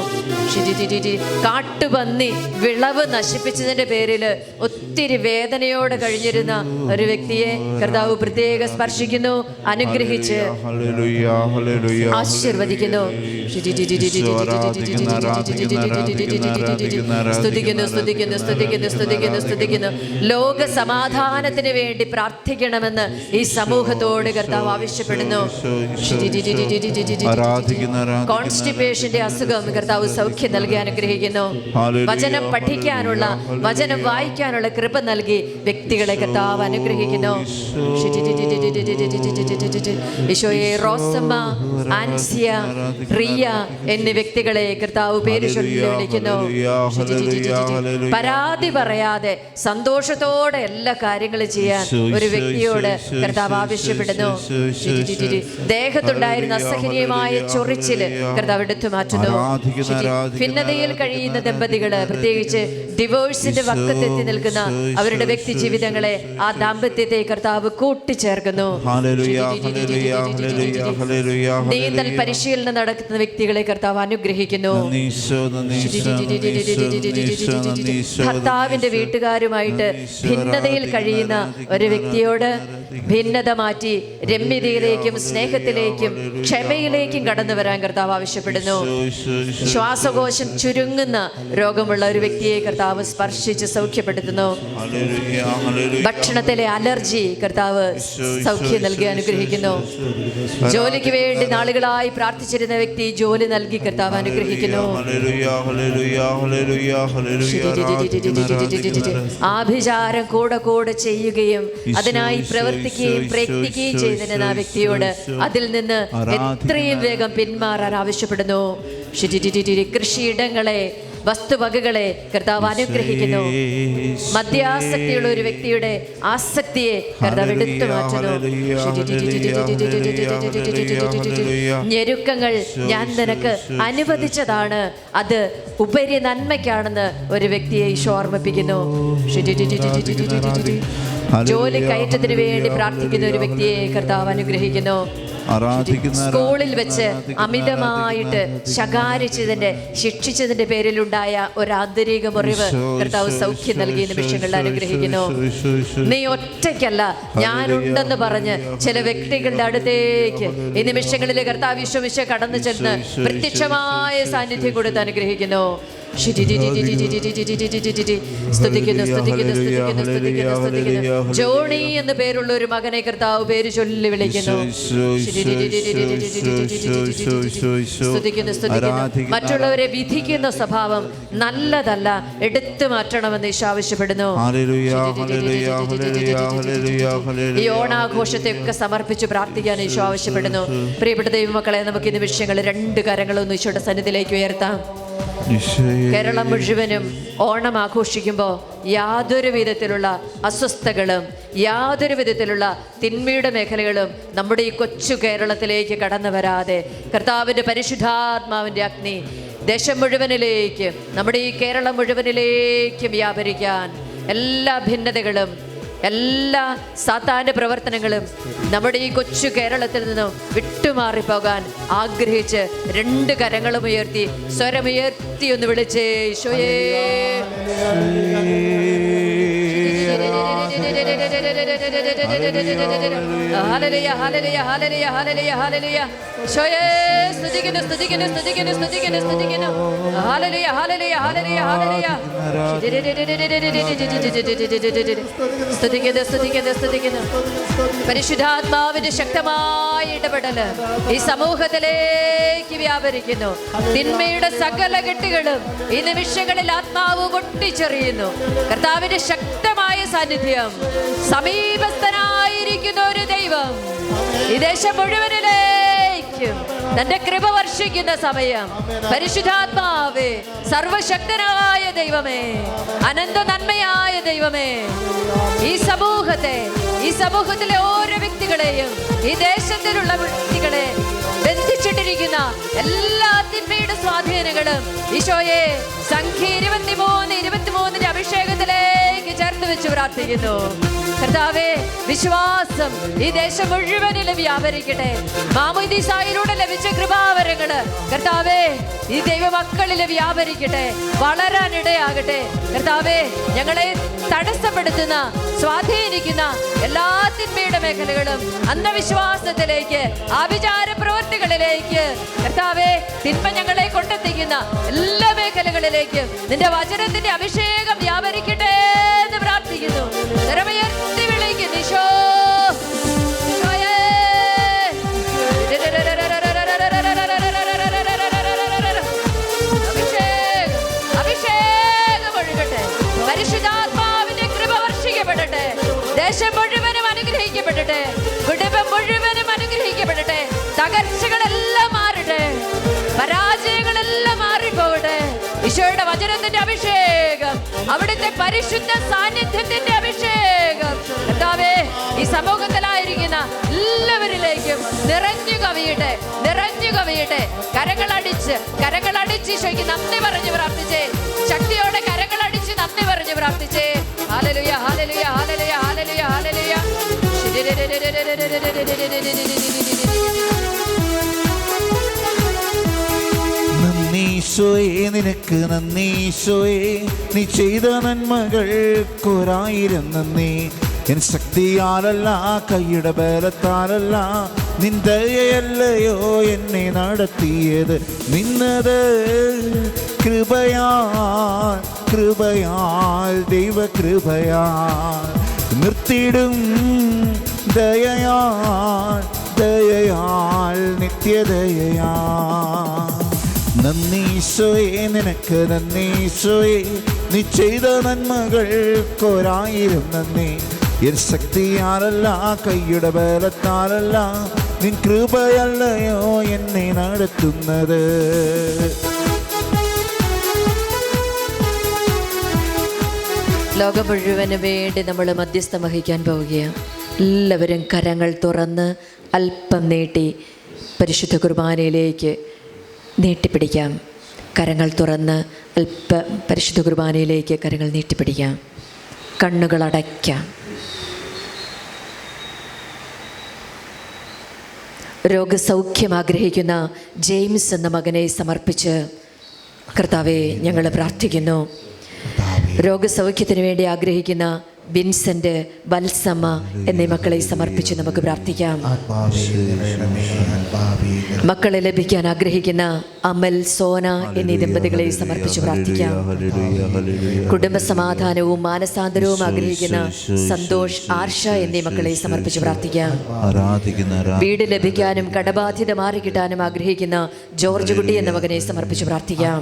കാട്ടുപന്നി വിളവ് നശിപ്പിച്ചതിന്റെ പേരിൽ ഒത്തിരി വേദനയോടെ കഴിഞ്ഞിരുന്ന ഒരു വ്യക്തിയെ കർത്താവ് പ്രത്യേക സ്പർശിക്കുന്നു, അനുഗ്രഹിച്ച് ആശീർവദിക്കുന്നു. സ്തുതിക്കുന്നു, സ്തുതിക്കുന്നു, സ്തുതിക്കുന്നു, സ്തുതിക്കുന്നു, സ്തുതിക്കുന്നു. ലോക സമാധാനത്തിന് വേണ്ടി പ്രാർത്ഥിക്കണമെന്ന് ഈ സമൂഹത്തോട് കർത്താവ് ആവശ്യപ്പെടുന്നു. കോൺസ്റ്റിപ്പേഷന്റെ അസുഖം കർത്താവ് സൗഖ്യം നൽകി അനുഗ്രഹിക്കുന്നു. വചനം പഠിക്കാനുള്ള, വചനം വായിക്കാനുള്ള കൃപ നൽകി വ്യക്തികളെ കർത്താവ് അനുഗ്രഹിക്കുന്നു. ഈശോയെ റോസമ്മ, ആൻസിയ, റിയ എന്നീ വ്യക്തികളെ കർത്താവ് പേര് ചൊല്ലി വിളിക്കുന്നു. പരാതി പറയാതെ സന്തോഷത്തോടെ എല്ലാ കാര്യങ്ങളും ചെയ്യാൻ ഒരു വ്യക്തിയോട് കർത്താവ് ആവശ്യപ്പെടുന്നു. ദേഹത്തുണ്ടായിരുന്ന അസഹനീയമായ ചൊറിച്ചില് കർത്താവ് എടുത്തു മാറ്റുന്നു. ഭിന്നതയിൽ കഴിയുന്ന ദമ്പതികള്, പ്രത്യേകിച്ച് ഡിവോഴ്സിന്റെ വക്കത്തെത്തി നിൽക്കുന്ന അവരുടെ വ്യക്തി ജീവിതങ്ങളെ, ആ ദാമ്പത്യത്തെ കർത്താവ് കൂട്ടിച്ചേർക്കുന്നു. നീന്തൽ പരിശീലനം നടക്കുന്ന വ്യക്തികളെ കർത്താവ് അനുഗ്രഹിക്കുന്നു. ഭർത്താവിന്റെ വീട്ടുകാരുമായിട്ട് ഭിന്നതയിൽ കഴിയുന്ന ഒരു വ്യക്തിയോട് ഭിന്നത മാറ്റി രമ്യതയിലേക്കും സ്നേഹത്തിലേക്കും ക്ഷമയിലേക്കും കടന്നു വരാൻ കർത്താവ് ആവശ്യപ്പെടുന്നു. ശ്വാസകോശം ചുരുങ്ങുന്ന രോഗമുള്ള ഒരു വ്യക്തിയെ കർത്താവ് സ്പർശിച്ച് സൗഖ്യപ്പെടുത്തുന്നു. ഭക്ഷണത്തിലെ അലർജി കർത്താവ് സൗഖ്യം നൽകി അനുഗ്രഹിക്കുന്നു. ജോലിക്ക് വേണ്ടി നാളുകളായി പ്രാർത്ഥിച്ചിരുന്ന വ്യക്തി ജോലി നൽകി കർത്താവ് അനുഗ്രഹിക്കുന്നു. ആഭിചാരം കൂടെ കൂടെ ചെയ്യുകയും അതിനായി പ്രവർത്തിക്കുകയും പ്രയത്നിക്കുകയും ചെയ്തിരുന്ന ആ വ്യക്തിയോട് അതിൽ നിന്ന് എത്രയും വേഗം പിന്മാറാൻ ആവശ്യപ്പെടുന്നു. കൃഷിയിടങ്ങളെ, വസ്തുവകകളെ കർത്താവ് അനുഗ്രഹിക്കുന്നു. മദ്യാസക്തിയുള്ള ഒരു വ്യക്തിയുടെ ആസക്തിയെ കർത്താവ് എടുത്തു മാറ്റുന്നു. ഞെരുക്കങ്ങൾ ഞാൻ നിനക്ക് അനുവദിച്ചതാണ്, അത് ഉപരി നന്മയ്ക്കാണെന്ന് ഒരു വ്യക്തിയെ ഈശോ ഓർമ്മിപ്പിക്കുന്നു. ജോലി കയറ്റത്തിന് വേണ്ടി പ്രാർത്ഥിക്കുന്ന ഒരു വ്യക്തിയെ കർത്താവ് അനുഗ്രഹിക്കുന്നു. സ്കൂളിൽ വെച്ച് അമിതമായിട്ട് ശകാരിച്ചതിന്റെ, ശിക്ഷിച്ചതിന്റെ പേരിലുണ്ടായ ഒരു ആന്തരിക മുറിവ് കർത്താവ് സൗഖ്യം നൽകിയ നിമിഷങ്ങളിൽ അനുഗ്രഹിക്കുന്നു. നീ ഒറ്റയ്ക്കല്ല, ഞാനുണ്ടെന്ന് പറഞ്ഞ് ചില വ്യക്തികളുടെ അടുത്തേക്ക് ഈ നിമിഷങ്ങളിൽ കർത്താവ് ഈശോ കടന്നു ചെന്ന് പ്രത്യക്ഷമായ സാന്നിധ്യം കൊടുത്ത് അനുഗ്രഹിക്കുന്നു. സ്തുതിക്കുന്നു, സ്തുതിക്കുന്നു, സ്തുതിക്കുന്നു, സ്തുതിക്കുന്നു, സ്തുതിക്കുന്നു. ജോണി എന്ന് പേരുള്ള ഒരു മകനെ കർത്താവ് പേര് ചൊല്ലി വിളിക്കുന്നു. സ്തുതിക്കുന്നു, സ്തുതിക്കുന്നു. മറ്റുള്ളവരെ വിധിക്കുന്ന സ്വഭാവം നല്ലതല്ല, എടുത്തു മാറ്റണമെന്ന് ഈശോ ആവശ്യപ്പെടുന്നു. ഈ ഓണാഘോഷത്തെ ഒക്കെ സമർപ്പിച്ച് പ്രാർത്ഥിക്കാൻ ഈശോ ആവശ്യപ്പെടുന്നു. പ്രിയപ്പെട്ട ദൈവമക്കളെ, നമുക്ക് ഇന്ന് വിഷയങ്ങൾ 2 കരങ്ങളൊന്നും ഈശോയുടെ സന്നിധിയിലേക്ക് ഉയർത്താം. കേരളം മുഴുവനും ഓണം ആഘോഷിക്കുമ്പോൾ യാതൊരു വിധത്തിലുള്ള അസ്വസ്ഥതകളും യാതൊരു വിധത്തിലുള്ള തിന്മയുടെ മേഖലകളും നമ്മുടെ ഈ കൊച്ചു കേരളത്തിലേക്ക് കടന്നു വരാതെ കർത്താവിൻ്റെ പരിശുദ്ധാത്മാവിൻ്റെ അഗ്നി ദേശം മുഴുവനിലേക്കും നമ്മുടെ ഈ കേരളം മുഴുവനിലേക്കും വ്യാപരിക്കാൻ എല്ലാ ഭിന്നതകളും എല്ലാ സാത്താന്റെ പ്രവർത്തനങ്ങളും നമ്മുടെ ഈ കൊച്ചു കേരളത്തിൽ നിന്നും വിട്ടുമാറിപ്പോകാൻ ആഗ്രഹിച്ച് 2 കരങ്ങളും ഉയർത്തി സ്വരമുയർത്തി ഒന്ന് വിളിച്ചേ ഈശോയേ. ഹല്ലേലൂയ, ഹല്ലേലൂയ, ഹല്ലേലൂയ, ഹല്ലേലൂയ, ഹല്ലേലൂയ. ഈശോയേ സ്തുതിക്കുന്നു, സ്തുതിക്കുന്നു, സ്തുതിക്കുന്നു, സ്തുതിക്കുന്നു, സ്തുതിക്കുന്നു. ഹല്ലേലൂയ, ഹല്ലേലൂയ, ഹല്ലേലൂയ, ഹല്ലേലൂയ. സ്തുതിക്കുന്നു, സ്തുതിക്കുന്നു, സ്തുതിക്കുന്നു. പരിശുദ്ധാത്മാവിന്റെ ശക്തമായ ഇടപെടല് ഈ സമൂഹത്തിലേക്ക് വ്യാപരിക്കുന്നു. തിന്മയുടെ സകല കെട്ടുകളും ഈ നിമിഷങ്ങളിൽ ആത്മാവ് പൊട്ടിച്ചെറിയുന്നു. കർത്താവിന്റെ ശക്തമായ സാന്നിധ്യം, സമീപസ്ഥനായിരിക്കുന്ന ഒരു ദൈവം ഈ ദേശം മുഴുവനിലേക്കും തന്റെ കൃപ വർഷിക്കുന്ന സമയം. പരിശുദ്ധാത്മാവേ, സർവശക്തനായ ദൈവമേ, അനന്ത നന്മയായ ദൈവമേ, ഈ സമൂഹത്തിലെ ഓരോ വ്യക്തികളെയും ഈ ദേശത്തിലുള്ള വ്യക്തികളെ ബന്ധിച്ചിട്ടിരിക്കുന്ന എല്ലാ തിന്മയുടെ സ്വാധീനങ്ങളും ഈശോയെ സംഖ്യ 23 അഭിഷേകത്തിലേക്ക് ചേർത്ത് വെച്ച് പ്രാർത്ഥിക്കുന്നു. കർത്താവേ, വിശ്വാസം ഈ ദേശം മുഴുവനിലും വ്യാപരിക്കട്ടെ. മാമോദീസായിലൂടെ ലഭിച്ച കൃപാവരങ്ങള് കർത്താവേ ഈ ദൈവമക്കളിൽ വ്യാപരിക്കട്ടെ, വളരാനിടയാകട്ടെ. കർത്താവേ, ഞങ്ങളെ തടസ്സപ്പെടുത്തുന്ന സ്വാധീനിക്കുന്ന എല്ലാ തിന്മയുടെ മേഖലകളും അന്ധവിശ്വാസത്തിലേക്ക്, ആഭിചാര പ്രവൃത്തികളിലേക്ക്, കർത്താവേ തിന്മ ഞങ്ങളെ കൊണ്ടെത്തിക്കുന്ന എല്ലാ മേഖലകളിലേക്കും നിന്റെ വചനത്തിന്റെ അഭിഷേകം വ്യാപരിക്കട്ടെ എന്ന് പ്രാർത്ഥിക്കുന്നു. നിറമയർത്തി വിളിക്കുന്നു ഈശോ. അഭിഷേകം ഒഴുകട്ടെ, പരിശുദ്ധാത്മാവിന്റെ കൃപ വർഷിക്കപ്പെടട്ടെ. ദേശം മുഴുവനും അനുഗ്രഹിക്കപ്പെടട്ടെ, കുടുംബം മുഴുവനും അനുഗ്രഹിക്കപ്പെടട്ടെ. തകർച്ചകളെല്ലാം മാറട്ടെ, പരാജയങ്ങളെല്ലാം മാറിപ്പോകട്ടെ. ഈശോയുടെ വചനത്തിന്റെ അഭിഷേകം, അവിടുത്തെ പരിശുദ്ധ സാന്നിധ്യത്തിന്റെ അഭിഷേകം കർത്താവേ ഈ സമൂഹത്തിലായിരിക്കുന്ന എല്ലാവരിലേക്കും നിറഞ്ഞു കവിയട്ടെ, നിറഞ്ഞു കവിയട്ടെ. കരങ്ങളടിച്ച് ഈശോയ്ക്ക് നന്ദി പറഞ്ഞ് പ്രാർത്ഥിച്ചേ. ശക്തിയോടെ കരങ്ങളടിച്ച് നന്ദി പറഞ്ഞ് പ്രാർത്ഥിച്ചേ. ഹല്ലേലൂയ, ഹല്ലേലൂയ, ഹല്ലേലൂയ, ഹല്ലേലൂയ, ഹല്ലേലൂയ. നന്ദീശോയെ, നിനക്ക് നന്ദീശോയെ, നീ ചെയ്ത നന്മകൾക്കൊരായിരം നന്ദി. എൻ ശക്തിയാലല്ല, കൈയുടെ ബലത്താലല്ല, നിൻ ദയയല്ലയോ എന്നെ നടത്തിയത്. നിന്നത് കൃപയാൽ ദൈവകൃപയാൽ നിർത്തിയിടും ദയയാൽ നിത്യദയയാൽ. നന്ദീശോയെ, നിനക്ക് നന്ദീശോയെ, നീ ചെയ്ത നന്മകൾക്കൊരായിരം നന്ദി. എൻ ശക്തിയാലല്ല, കൈയുടെ ബലത്താലല്ല, നിൻ കൃപയല്ലയോ എന്നെ നടത്തുന്നത്. ലോകം മുഴുവന് വേണ്ടി നമ്മൾ മധ്യസ്ഥം വഹിക്കാൻ പോവുകയാണ്. എല്ലാവരും കരങ്ങൾ തുറന്ന് അല്പം നീട്ടി പരിശുദ്ധ കുർബാനയിലേക്ക് നീട്ടിപ്പിടിക്കാം. കരങ്ങൾ തുറന്ന് പരിശുദ്ധ കുർബാനയിലേക്ക് കരങ്ങൾ നീട്ടിപ്പിടിക്കാം. കണ്ണുകൾ അടയ്ക്കാം. രോഗസൗഖ്യം ആഗ്രഹിക്കുന്ന ജെയിംസ് എന്ന മകനെ സമർപ്പിച്ച് കർത്താവെ ഞങ്ങൾ പ്രാർത്ഥിക്കുന്നു. രോഗസൗഖ്യത്തിന് വേണ്ടി ആഗ്രഹിക്കുന്ന വിൻസെന്റ്, വത്സമ്മ എന്നീ മക്കളെ സമർപ്പിച്ച് നമുക്ക് പ്രാർത്ഥിക്കാം. മക്കളെ ലഭിക്കാൻ ആഗ്രഹിക്കുന്ന അമൽ, സോന എന്നീ ദമ്പതികളെ സമർപ്പിച്ച് പ്രാർത്ഥിക്കാം. കുടുംബ സമാധാനവും മാനസാന്തരവും ആഗ്രഹിക്കുന്ന സന്തോഷ്, ആർഷ എന്നീ മക്കളെ സമർപ്പിച്ച് പ്രാർത്ഥിക്കാം. വീട് ലഭിക്കാനും കടബാധ്യത മാറിക്കിട്ടാനും ആഗ്രഹിക്കുന്ന ജോർജ് കുട്ടി എന്ന മകനെ സമർപ്പിച്ച് പ്രാർത്ഥിക്കാം.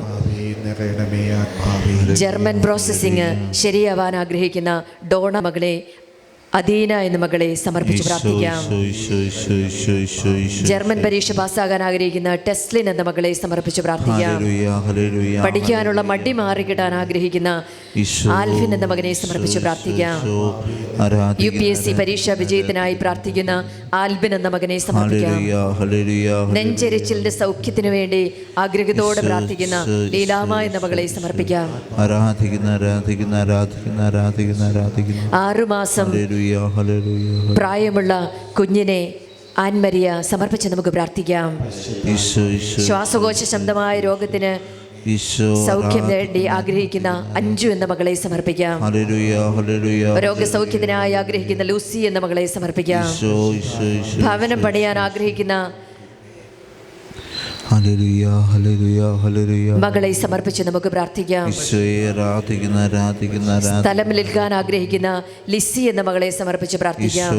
ജർമ്മൻ പ്രോസസ്സിംഗ് ശരിയാവാൻ ആഗ്രഹിക്കുന്ന ഡോണ മകളെ, അദീന എന്ന മകളെ സമർപ്പിച്ച് പ്രാർത്ഥിക്കാം. ജർമ്മൻ പരീക്ഷ പാസ്സാകാൻ ആഗ്രഹിക്കുന്ന ടെസ്ലിൻ എന്ന മകളെ സമർപ്പിച്ച് പ്രാർത്ഥിക്കാം. പഠിക്കാനുള്ള മടി മാറിക്കിട്ടാൻ ആഗ്രഹിക്കുന്ന ആൽഫിൻ എന്ന മകനെ സമർപ്പിച്ച് പ്രാർത്ഥിക്കാം. UPSC പരീക്ഷാ വിജയത്തിനായി പ്രാർത്ഥിക്കുന്ന ആൽബിൻ എന്ന മകനെ സമർപ്പിക്കാം. നെഞ്ചെരിച്ചിലിന്റെ സൗഖ്യത്തിനു വേണ്ടി ആഗ്രഹത്തോടെ പ്രാർത്ഥിക്കുന്ന ലീലാമ എന്ന മകളെ സമർപ്പിക്കാം. 6 മാസം പ്രായമുള്ള കുഞ്ഞിനെ ആൻമരിയ സമർപ്പിച്ച് നമുക്ക് പ്രാർത്ഥിക്കാം. ശ്വാസകോശ സംബന്ധമായ രോഗത്തിന് സൗഖ്യം നേടി ആഗ്രഹിക്കുന്ന അഞ്ജു എന്ന മകളെ സമർപ്പിക്കാം. രോഗസൗഖ്യത്തിനായി ആഗ്രഹിക്കുന്ന ലൂസി എന്ന മകളെ സമർപ്പിക്കാം. ഭവനം പണിയാൻ ആഗ്രഹിക്കുന്ന മകളെ സമർപ്പിച്ച് നമുക്ക് പ്രാർത്ഥിക്കാം. സ്ഥലം വിൽക്കാൻ ആഗ്രഹിക്കുന്ന ലിസി എന്ന മകളെ സമർപ്പിച്ച് പ്രാർത്ഥിക്കാം.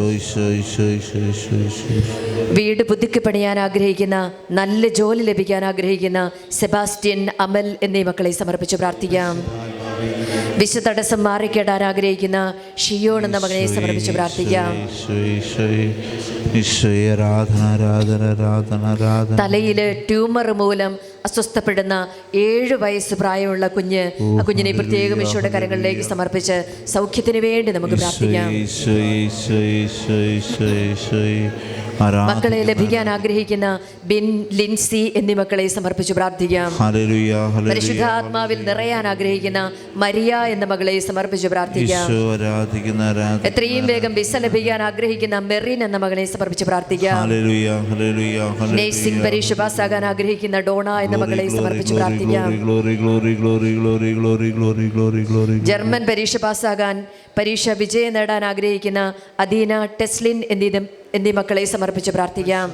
വീട് പുതുക്കി പണിയാൻ ആഗ്രഹിക്കുന്ന, നല്ല ജോലി ലഭിക്കാൻ ആഗ്രഹിക്കുന്ന സെബാസ്റ്റ്യൻ, അമൽ എന്നീ മക്കളെ സമർപ്പിച്ച് പ്രാർത്ഥിക്കാം. വിശുദ്ധടസ്സം മാറിക്കേടാൻ ആഗ്രഹിക്കുന്ന ഷിയോൺ എന്ന മകനെ സമർപ്പിച്ച് പ്രാർത്ഥിക്കാം. തലയില് ട്യൂമർ മൂലം അസ്വസ്ഥപ്പെടുന്ന 7 വയസ്സ് പ്രായമുള്ള കുഞ്ഞിനെ പ്രത്യേകം ഈശോയുടെ കരങ്ങളിലേക്ക് സമർപ്പിച്ച് സൗഖ്യത്തിന് വേണ്ടി നമുക്ക് പ്രാർത്ഥിക്കാം. മക്കളെ ലഭിക്കാൻ ആഗ്രഹിക്കുന്ന ബിൻ, ലിൻസി എന്നീ മക്കളെ സമർപ്പിച്ച് പ്രാർത്ഥിക്കാം. പരിശുദ്ധാത്മാവിൽ നിറയാൻ ആഗ്രഹിക്കുന്ന മരിയ എന്ന മകളെ സമർപ്പിച്ച് പ്രാർത്ഥിക്കാം. എത്രയും വേഗം വിസ ലഭിക്കാൻ ആഗ്രഹിക്കുന്ന മെറിൻ എന്ന മകളെ സമർപ്പിച്ച് പ്രാർത്ഥിക്കാം. നേഴ്സിംഗ് പരീക്ഷ പാസ്സാകാൻ ആഗ്രഹിക്കുന്ന ഡോണ എന്ന മകളെ സമർപ്പിച്ച് പ്രാർത്ഥിക്കാം. ജർമ്മൻ പരീക്ഷ പാസ്സാകാൻ, പരീക്ഷ വിജയം നേടാൻ ആഗ്രഹിക്കുന്ന അദീന, ടെസ്ലിൻ എന്നീ മക്കളെ സമർപ്പിച്ച് പ്രാർത്ഥിക്കാം.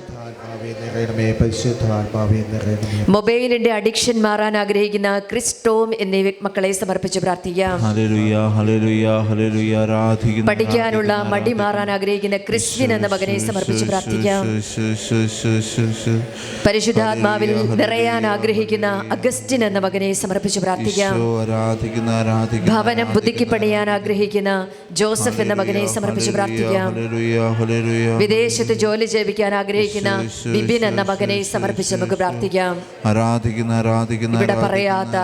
മൊബൈലിന്റെ അഡിക്ഷൻ മാറാൻ ആഗ്രഹിക്കുന്ന ക്രിസ്റ്റോം എന്നീ മക്കളെ സമർപ്പിച്ച് പ്രാർത്ഥിക്കാം. പഠിക്കാനുള്ള മടി മാറാൻ ആഗ്രഹിക്കുന്ന ക്രിസ്വിൻ എന്ന മകനെ സമർപ്പിച്ച് പ്രാർത്ഥിക്കാം. പരിശുദ്ധാത്മാവിൽ നിറയാൻ ആഗ്രഹിക്കുന്ന അഗസ്റ്റിൻ എന്ന മകനെ സമർപ്പിച്ച് പ്രാർത്ഥിക്കാം. ഭവനം പുതുക്കി പണിയാൻ ആഗ്രഹിക്കുന്ന ജോസഫ് എന്ന മകനെ സമർപ്പിച്ച് പ്രാർത്ഥിക്കാം. വിദേശത്ത് ജോലി ലഭിക്കാൻ ആഗ്രഹിക്കുന്ന ബിബിൻ എന്ന മകനെ സമർപ്പിച്ച് നമുക്ക് പ്രാർത്ഥിക്കാം. ഇവിടെ പറയാത്ത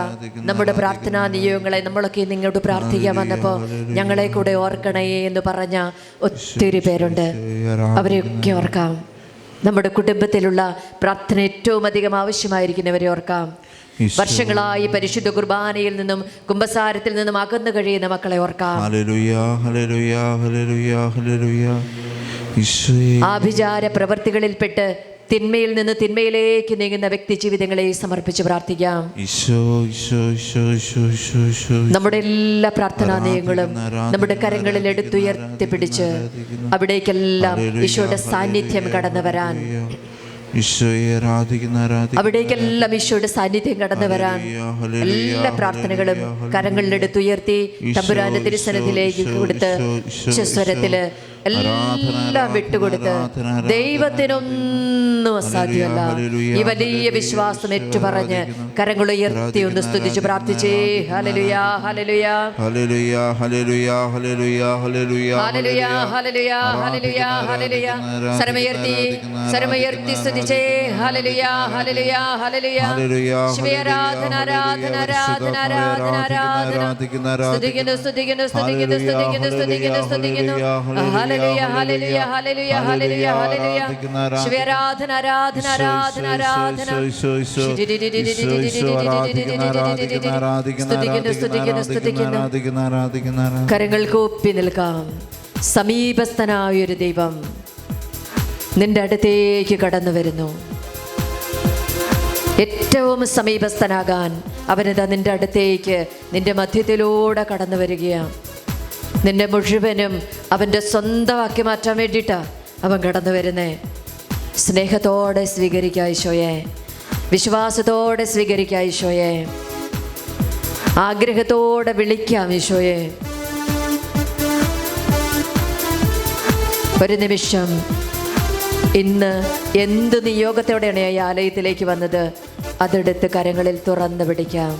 നമ്മുടെ പ്രാർത്ഥനാ നിയോഗങ്ങളെ നമ്മളൊക്കെ നിങ്ങളോട് പ്രാർത്ഥിക്കാൻ വന്നപ്പോൾ ഞങ്ങളെ കൂടെ ഓർക്കണേ എന്ന് പറഞ്ഞ ഒത്തിരി പേരുണ്ട്. അവരെയൊക്കെ ഓർക്കാം. നമ്മുടെ കുടുംബത്തിലുള്ള പ്രാർത്ഥന ഏറ്റവും അധികം ആവശ്യമായിരിക്കുന്നവരെ ഓർക്കാം. വർഷങ്ങളായി പരിശുദ്ധ കുർബാനയിൽ നിന്നും കുമ്പസാരത്തിൽ നിന്നും അകന്നു കഴിയുന്ന മക്കളെ ഓർക്കാം. ആഭിചാര പ്രവർത്തികളിൽപ്പെട്ട് തിന്മയിൽ നിന്ന് തിന്മയിലേക്ക് നീങ്ങുന്ന വ്യക്തി ജീവിതങ്ങളെ സമർപ്പിച്ച് പ്രാർത്ഥിക്കാം. നമ്മുടെ എല്ലാ പ്രാർത്ഥനാ നയങ്ങളും നമ്മുടെ കരങ്ങളിൽ എടുത്തുയർത്തി പിടിച്ച് അവിടേക്കെല്ലാം ഈശോയുടെ സാന്നിധ്യം കടന്നു വരാൻ, അവിടേക്കെല്ലാം ഈശോയുടെ സാന്നിധ്യം കടന്നു വരാൻ എല്ലാ പ്രാർത്ഥനകളും കരങ്ങളിലെടുത്തുയർത്തി തമ്പുരാന്റെ തിരുസന്നിധിയിലേക്ക് കൊടുത്ത് സ്വരത്തില് എല്ലാം വിട്ടുകൊടുത്ത് ദൈവത്തിനൊന്നും അസാധ്യമല്ല ഈ വലിയ വിശ്വാസം ഏറ്റുപറഞ്ഞ് കരങ്ങളുയർത്തി ഒന്ന് സ്തുതിച്ച് പ്രാർത്ഥിച്ചേ. ഹല്ലേലൂയാ ഹല്ലേലൂയാ ഹല്ലേലൂയാ ഹല്ലേലൂയാ ഹല്ലേലൂയാ ഹല്ലേലൂയാ ഹല്ലേലൂയാ ഹല്ലേലൂയാ ഹല്ലേലൂയാ സ്വരമുയർത്തി സ്തുതിച്ചേ. ഹല്ലേലൂയാ ഹല്ലേലൂയാ ഹല്ലേലൂയാ ശിവേ ആരാധന ആരാധന ആരാധന ആരാധന ആരാധന സ്തുതിക്കുന്നു സ്തുതിക്കുന്നു സ്തുതിക്കുന്നു സ്തുതിക്കുന്നു സ്തുതിക്കുന്നു സ്തുതിക്കുന്നു. ഹല്ലേലൂയ ഹല്ലേലൂയ ഹല്ലേലൂയ ഹല്ലേലൂയ ഹല്ലേലൂയ ശിവേ ആരാധന ആരാധന ആരാധന ആരാധന സ്തുതിക്കുന്നു സ്തുതിക്കുന്നു സ്തുതിക്കുന്നു. കരങ്ങൾ കൂപ്പി നിൽക്കാം. സമീപസ്ഥനായൊരു ദൈവം നിന്റെ അടുത്തേക്ക് കടന്നു വരുന്നു. ഏറ്റവും സമീപസ്ഥനാകാൻ അവനിതാ നിന്റെ അടുത്തേക്ക് നിന്റെ മധ്യത്തിലൂടെ കടന്നു വരികയാണ്. നിന്നെ മുഴുവനും അവൻ്റെ സ്വന്തമാക്കി മാറ്റാൻ വേണ്ടിയിട്ടാണ് അവൻ കടന്നു വരുന്നേ. സ്നേഹത്തോടെ സ്വീകരിക്കുക ഈശോയെ, വിശ്വാസത്തോടെ സ്വീകരിക്കുക ഈശോയെ, ആഗ്രഹത്തോടെ വിളിക്കാം ഈശോയെ. ഒരു നിമിഷം ഇന്ന് എന്ത് നിയോഗത്തോടെയാണ് ഈ ആലയത്തിലേക്ക് വന്നത്, അതെടുത്ത് കരങ്ങളിൽ തുറന്ന് പിടിക്കാം.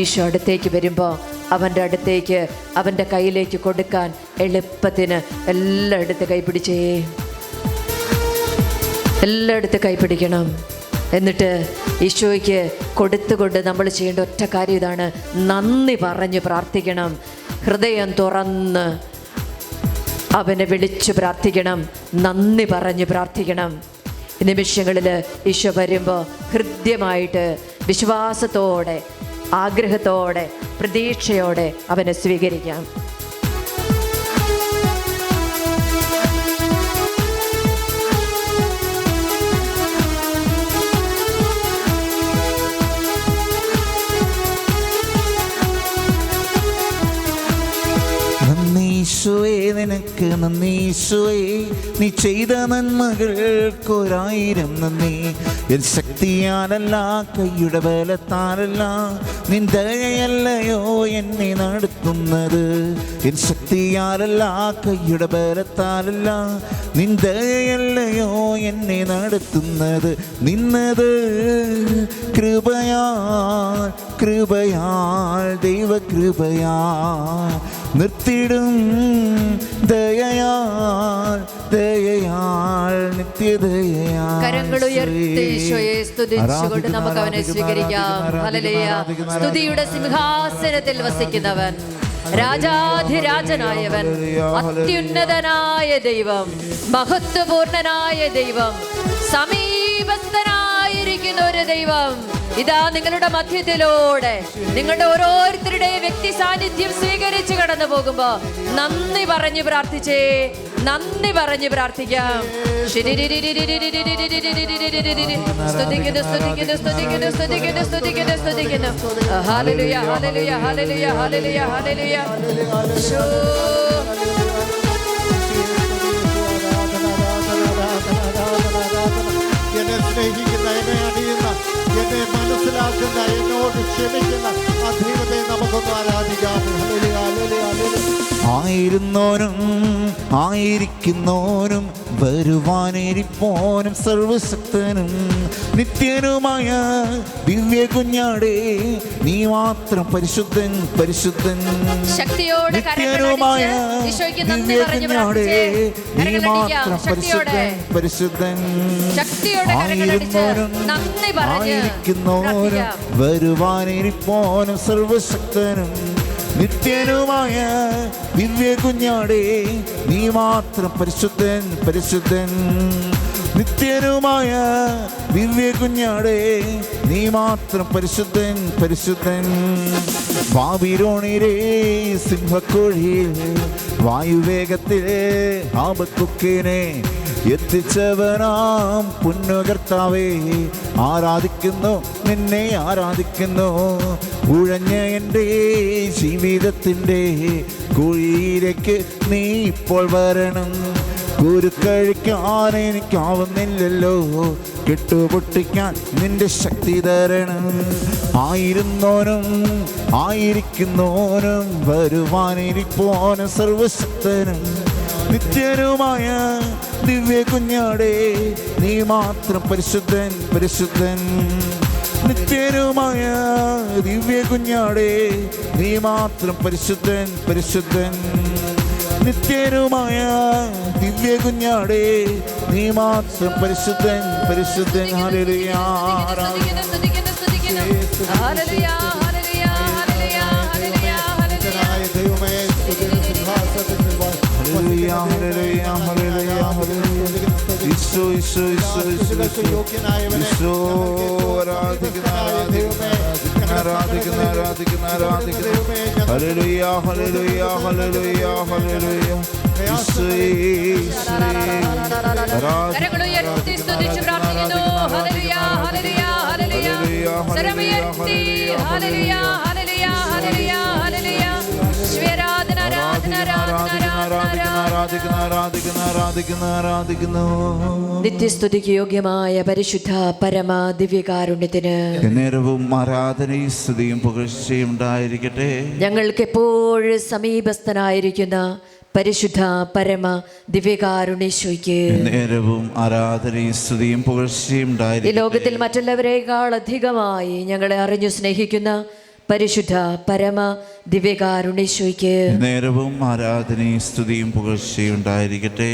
ഈശോ അടുത്തേക്ക് വരുമ്പോൾ അവൻ്റെ അടുത്തേക്ക്, അവൻ്റെ കയ്യിലേക്ക് കൊടുക്കാൻ എളുപ്പത്തിന് എല്ലാം എടുത്ത് കൈപിടിച്ചേ, എല്ലാം എടുത്ത് കൈപിടിക്കണം. എന്നിട്ട് ഈശോയ്ക്ക് കൊടുത്തുകൊണ്ട് നമ്മൾ ചെയ്യേണ്ട ഒറ്റ കാര്യം ഇതാണ്: നന്ദി പറഞ്ഞ് പ്രാർത്ഥിക്കണം. ഹൃദയം തുറന്ന് അവനെ വിളിച്ച് പ്രാർത്ഥിക്കണം, നന്ദി പറഞ്ഞ് പ്രാർത്ഥിക്കണം. ഈ നിമിഷങ്ങളിൽ ഈശോ വരുമ്പോൾ ഹൃദ്യമായിട്ട്, വിശ്വാസത്തോടെ, ആഗ്രഹത്തോടെ, പ്രതീക്ഷയോടെ അവനെ സ്വീകരിക്കാം. നന്ദീശോയെ, നിനക്ക് നന്ദീശോയെ, നീ ചെയ്ത നന്മകൾക്കൊരായിരം നന്ദി. എൻ ശക്തിയാലല്ല, കൈയുടെ ബലത്താലല്ല, നിൻ ദയയല്ലയോ എന്നെ നടത്തുന്നത്. എൻ ശക്തിയാലല്ല, കൈയുടെ ബലത്താലല്ല, നിൻ ദയയല്ലയോ എന്നെ നടത്തുന്നത്. നിന്നത് കൃപയാൽ, കൃപയാൽ, ദൈവകൃപയാൽ നിർത്തിടും, ദയയാൽ, ദയയാൽ, നിത്യദയയാൽ. കരങ്ങളുയർത്തി ഈശോയെ സ്തുതിച്ചുകൊണ്ട് നമുക്ക് അവനെ സ്വീകരിക്കാം. ഹല്ലേലൂയ. സ്തുതിയുടെ സിംഹാസനത്തിൽ വസിക്കുന്നവൻ, രാജാധിരാജനായവൻ, അത്യുന്നതനായ ദൈവം, മഹത്വപൂർണനായ ദൈവം, സമീപസ്ഥനായിരിക്കുന്ന ഒരു ദൈവം ഇതാ നിങ്ങളുടെ മധ്യത്തിലൂടെ നിങ്ങളുടെ ഓരോരുത്തരുടെയും വ്യക്തി സാന്നിധ്യം സ്വീകരിച്ച് കടന്നു പോകുമ്പോ നന്ദി പറഞ്ഞ് പ്രാർത്ഥിച്ചേ, നന്ദി പറഞ്ഞ് പ്രാർത്ഥിക്കാം. സ്തുതിക്കുന്നു, സ്തുതിക്കുന്നു, സ്തുതിക്കുന്നു, സ്തുതിക്കുന്നു, സ്തുതിക്കുന്നു, സ്തുതിക്കുന്നു. ഹല്ലേലൂയ, ഹല്ലേലൂയ, ഹല്ലേലൂയ, ഹല്ലേലൂയ, ഹല്ലേലൂയ. എന്നെ സ്നേഹിക്കുന്ന, എന്നെ അറിയുന്ന, എന്നെ മനസ്സിലാക്കുന്ന, എന്നോട് ക്ഷമിക്കുന്ന ആ ദൈവത്തെ നമുക്കൊന്ന് ആരാധിക്കാം. ഹല്ലേലൂയ, ഹല്ലേലൂയ, ഹല്ലേലൂയ. ആയിരുന്നോനും ആയിരിക്കുന്നോനും വരുവാനിരിപ്പോനും സർവശക്തനും നിത്യനുമായ ദിവ്യ കുഞ്ഞാടേ, നീ മാത്രം പരിശുദ്ധൻ, പരിശുദ്ധൻ. നിത്യനുമായ ദിവ്യ കുഞ്ഞാടേ, നീ മാത്രം പരിശുദ്ധൻ, പരിശുദ്ധൻ. ആയിരുന്നോനും ആയിരിക്കുന്നോനും വരുവാനിരിപ്പോനും സർവശക്തനും നിത്യനുമായ ദിവ്യ കുഞ്ഞാടേ, നീ മാത്രം പരിശുദ്ധൻ, പരിശുദ്ധൻ. നിത്യനുമായ ദിവ്യ കുഞ്ഞാടേ, നീ മാത്രം പരിശുദ്ധൻ, പരിശുദ്ധൻ. ബാബിലോണിലെ സിംഹക്കുഴിയിൽ വായുവേഗത്തിൽ ഹബക്കൂക്കിനെ എത്തിച്ചവനാം പുണ്യകർത്താവേ, ആരാധിക്കുന്നു, നിന്നെ ആരാധിക്കുന്നു. ഉഴഞ്ഞ എൻ്റെ ജീവിതത്തിൻ്റെ കുഴിയിലേക്ക് നീ ഇപ്പോൾ വരണം. കുരുക്കഴിക്കാൻ എനിക്കാവുന്നില്ലല്ലോ, കെട്ടുപൊട്ടിക്കാൻ നിന്റെ ശക്തി തരണം. ആയിരുന്നോനും ആയിരിക്കുന്നോനും വരുവാനിരിപ്പോനും സർവശക്തനും നിത്യനുമായ ദിവ്യ കുഞ്ഞാടേ, നീ മാത്രം പരിശുദ്ധൻ, പരിശുദ്ധൻ. നിത്യനുമായ ദിവ്യ കുഞ്ഞാടേ, നീ മാത്രം പരിശുദ്ധൻ, പരിശുദ്ധൻ. നിത്യനുമായ ദിവ്യ കുഞ്ഞാടേ, നീ മാത്രം പരിശുദ്ധൻ, പരിശുദ്ധൻ. ഹല്ലേലൂയ, ഹല്ലേലൂയ, ഹല്ലേലൂയ, ഹല്ലേലൂയ, ഹല്ലേലൂയ. ദൈവമേ, സ്തുതിയുടെ സിംഹാസനത്തിൽ ഹല്ലേലൂയ, ഹല്ലേലൂയ, ഹല്ലേലൂയ, ഹല്ലേലൂയ. ഈശോ, ഈശോ, ഈശോ, ഈശോ, ഈശോ. ആരാധിക്കുന്ന, ആരാധിക്കുന്ന, ആരാധിക്കുന്ന, ആരാധിക്കുന്ന. ഹല്ലേലൂയ, ഹല്ലേലൂയ, ഹല്ലേലൂയ, ഹല്ലേലൂയ. ഈശോയേ, ഈശോയേ. കരങ്ങളുയർത്തി സ്തുതിച്ച് പ്രാർത്ഥിക്കുന്നു. ഹല്ലേലൂയ, ഹല്ലേലൂയ, ഹല്ലേലൂയ. സ്വരമുയർത്തി ഹല്ലേലൂയ, ഹല്ലേലൂയ, ഹല്ലേലൂയ, ഹല്ലേലൂയ. ആരാധന, ആരാധന, ആരാധന, ആരാധിക്കുന്നു ആരാധിക്കുന്നു ആരാധിക്കുന്നു ആരാധിക്കുന്നു. നിത്യസ്തുതിക്ക് യോഗ്യമായ പരിശുദ്ധ പരമ ദിവ്യകാരുണ്യത്തിന് നേരവും ആരാധനയും സ്തുതിയും പുകഴ്ചയും ഉണ്ടായിരിക്കട്ടെ. ഞങ്ങൾക്ക് എപ്പോഴും സമീപസ്ഥനായിരിക്കുന്ന പരിശുദ്ധ പരമ ദിവ്യകാരുണ്യേശ്വയ്ക്ക് നേരവും ആരാധനയും സ്തുതിയും പുകഴ്ചയും ഈ ഉണ്ടായിരിക്കട്ടെ. ലോകത്തിൽ മറ്റുള്ളവരെക്കാൾ അധികമായി ഞങ്ങളെ അറിഞ്ഞു സ്നേഹിക്കുന്ന പരിശുദ്ധ പരമ ദിവ്യകാരുണ്യേശ്വയ്ക്ക് നേരവും ആരാധനയും സ്തുതിയും പുകഴ്ചയും ഉണ്ടായിരിക്കട്ടെ.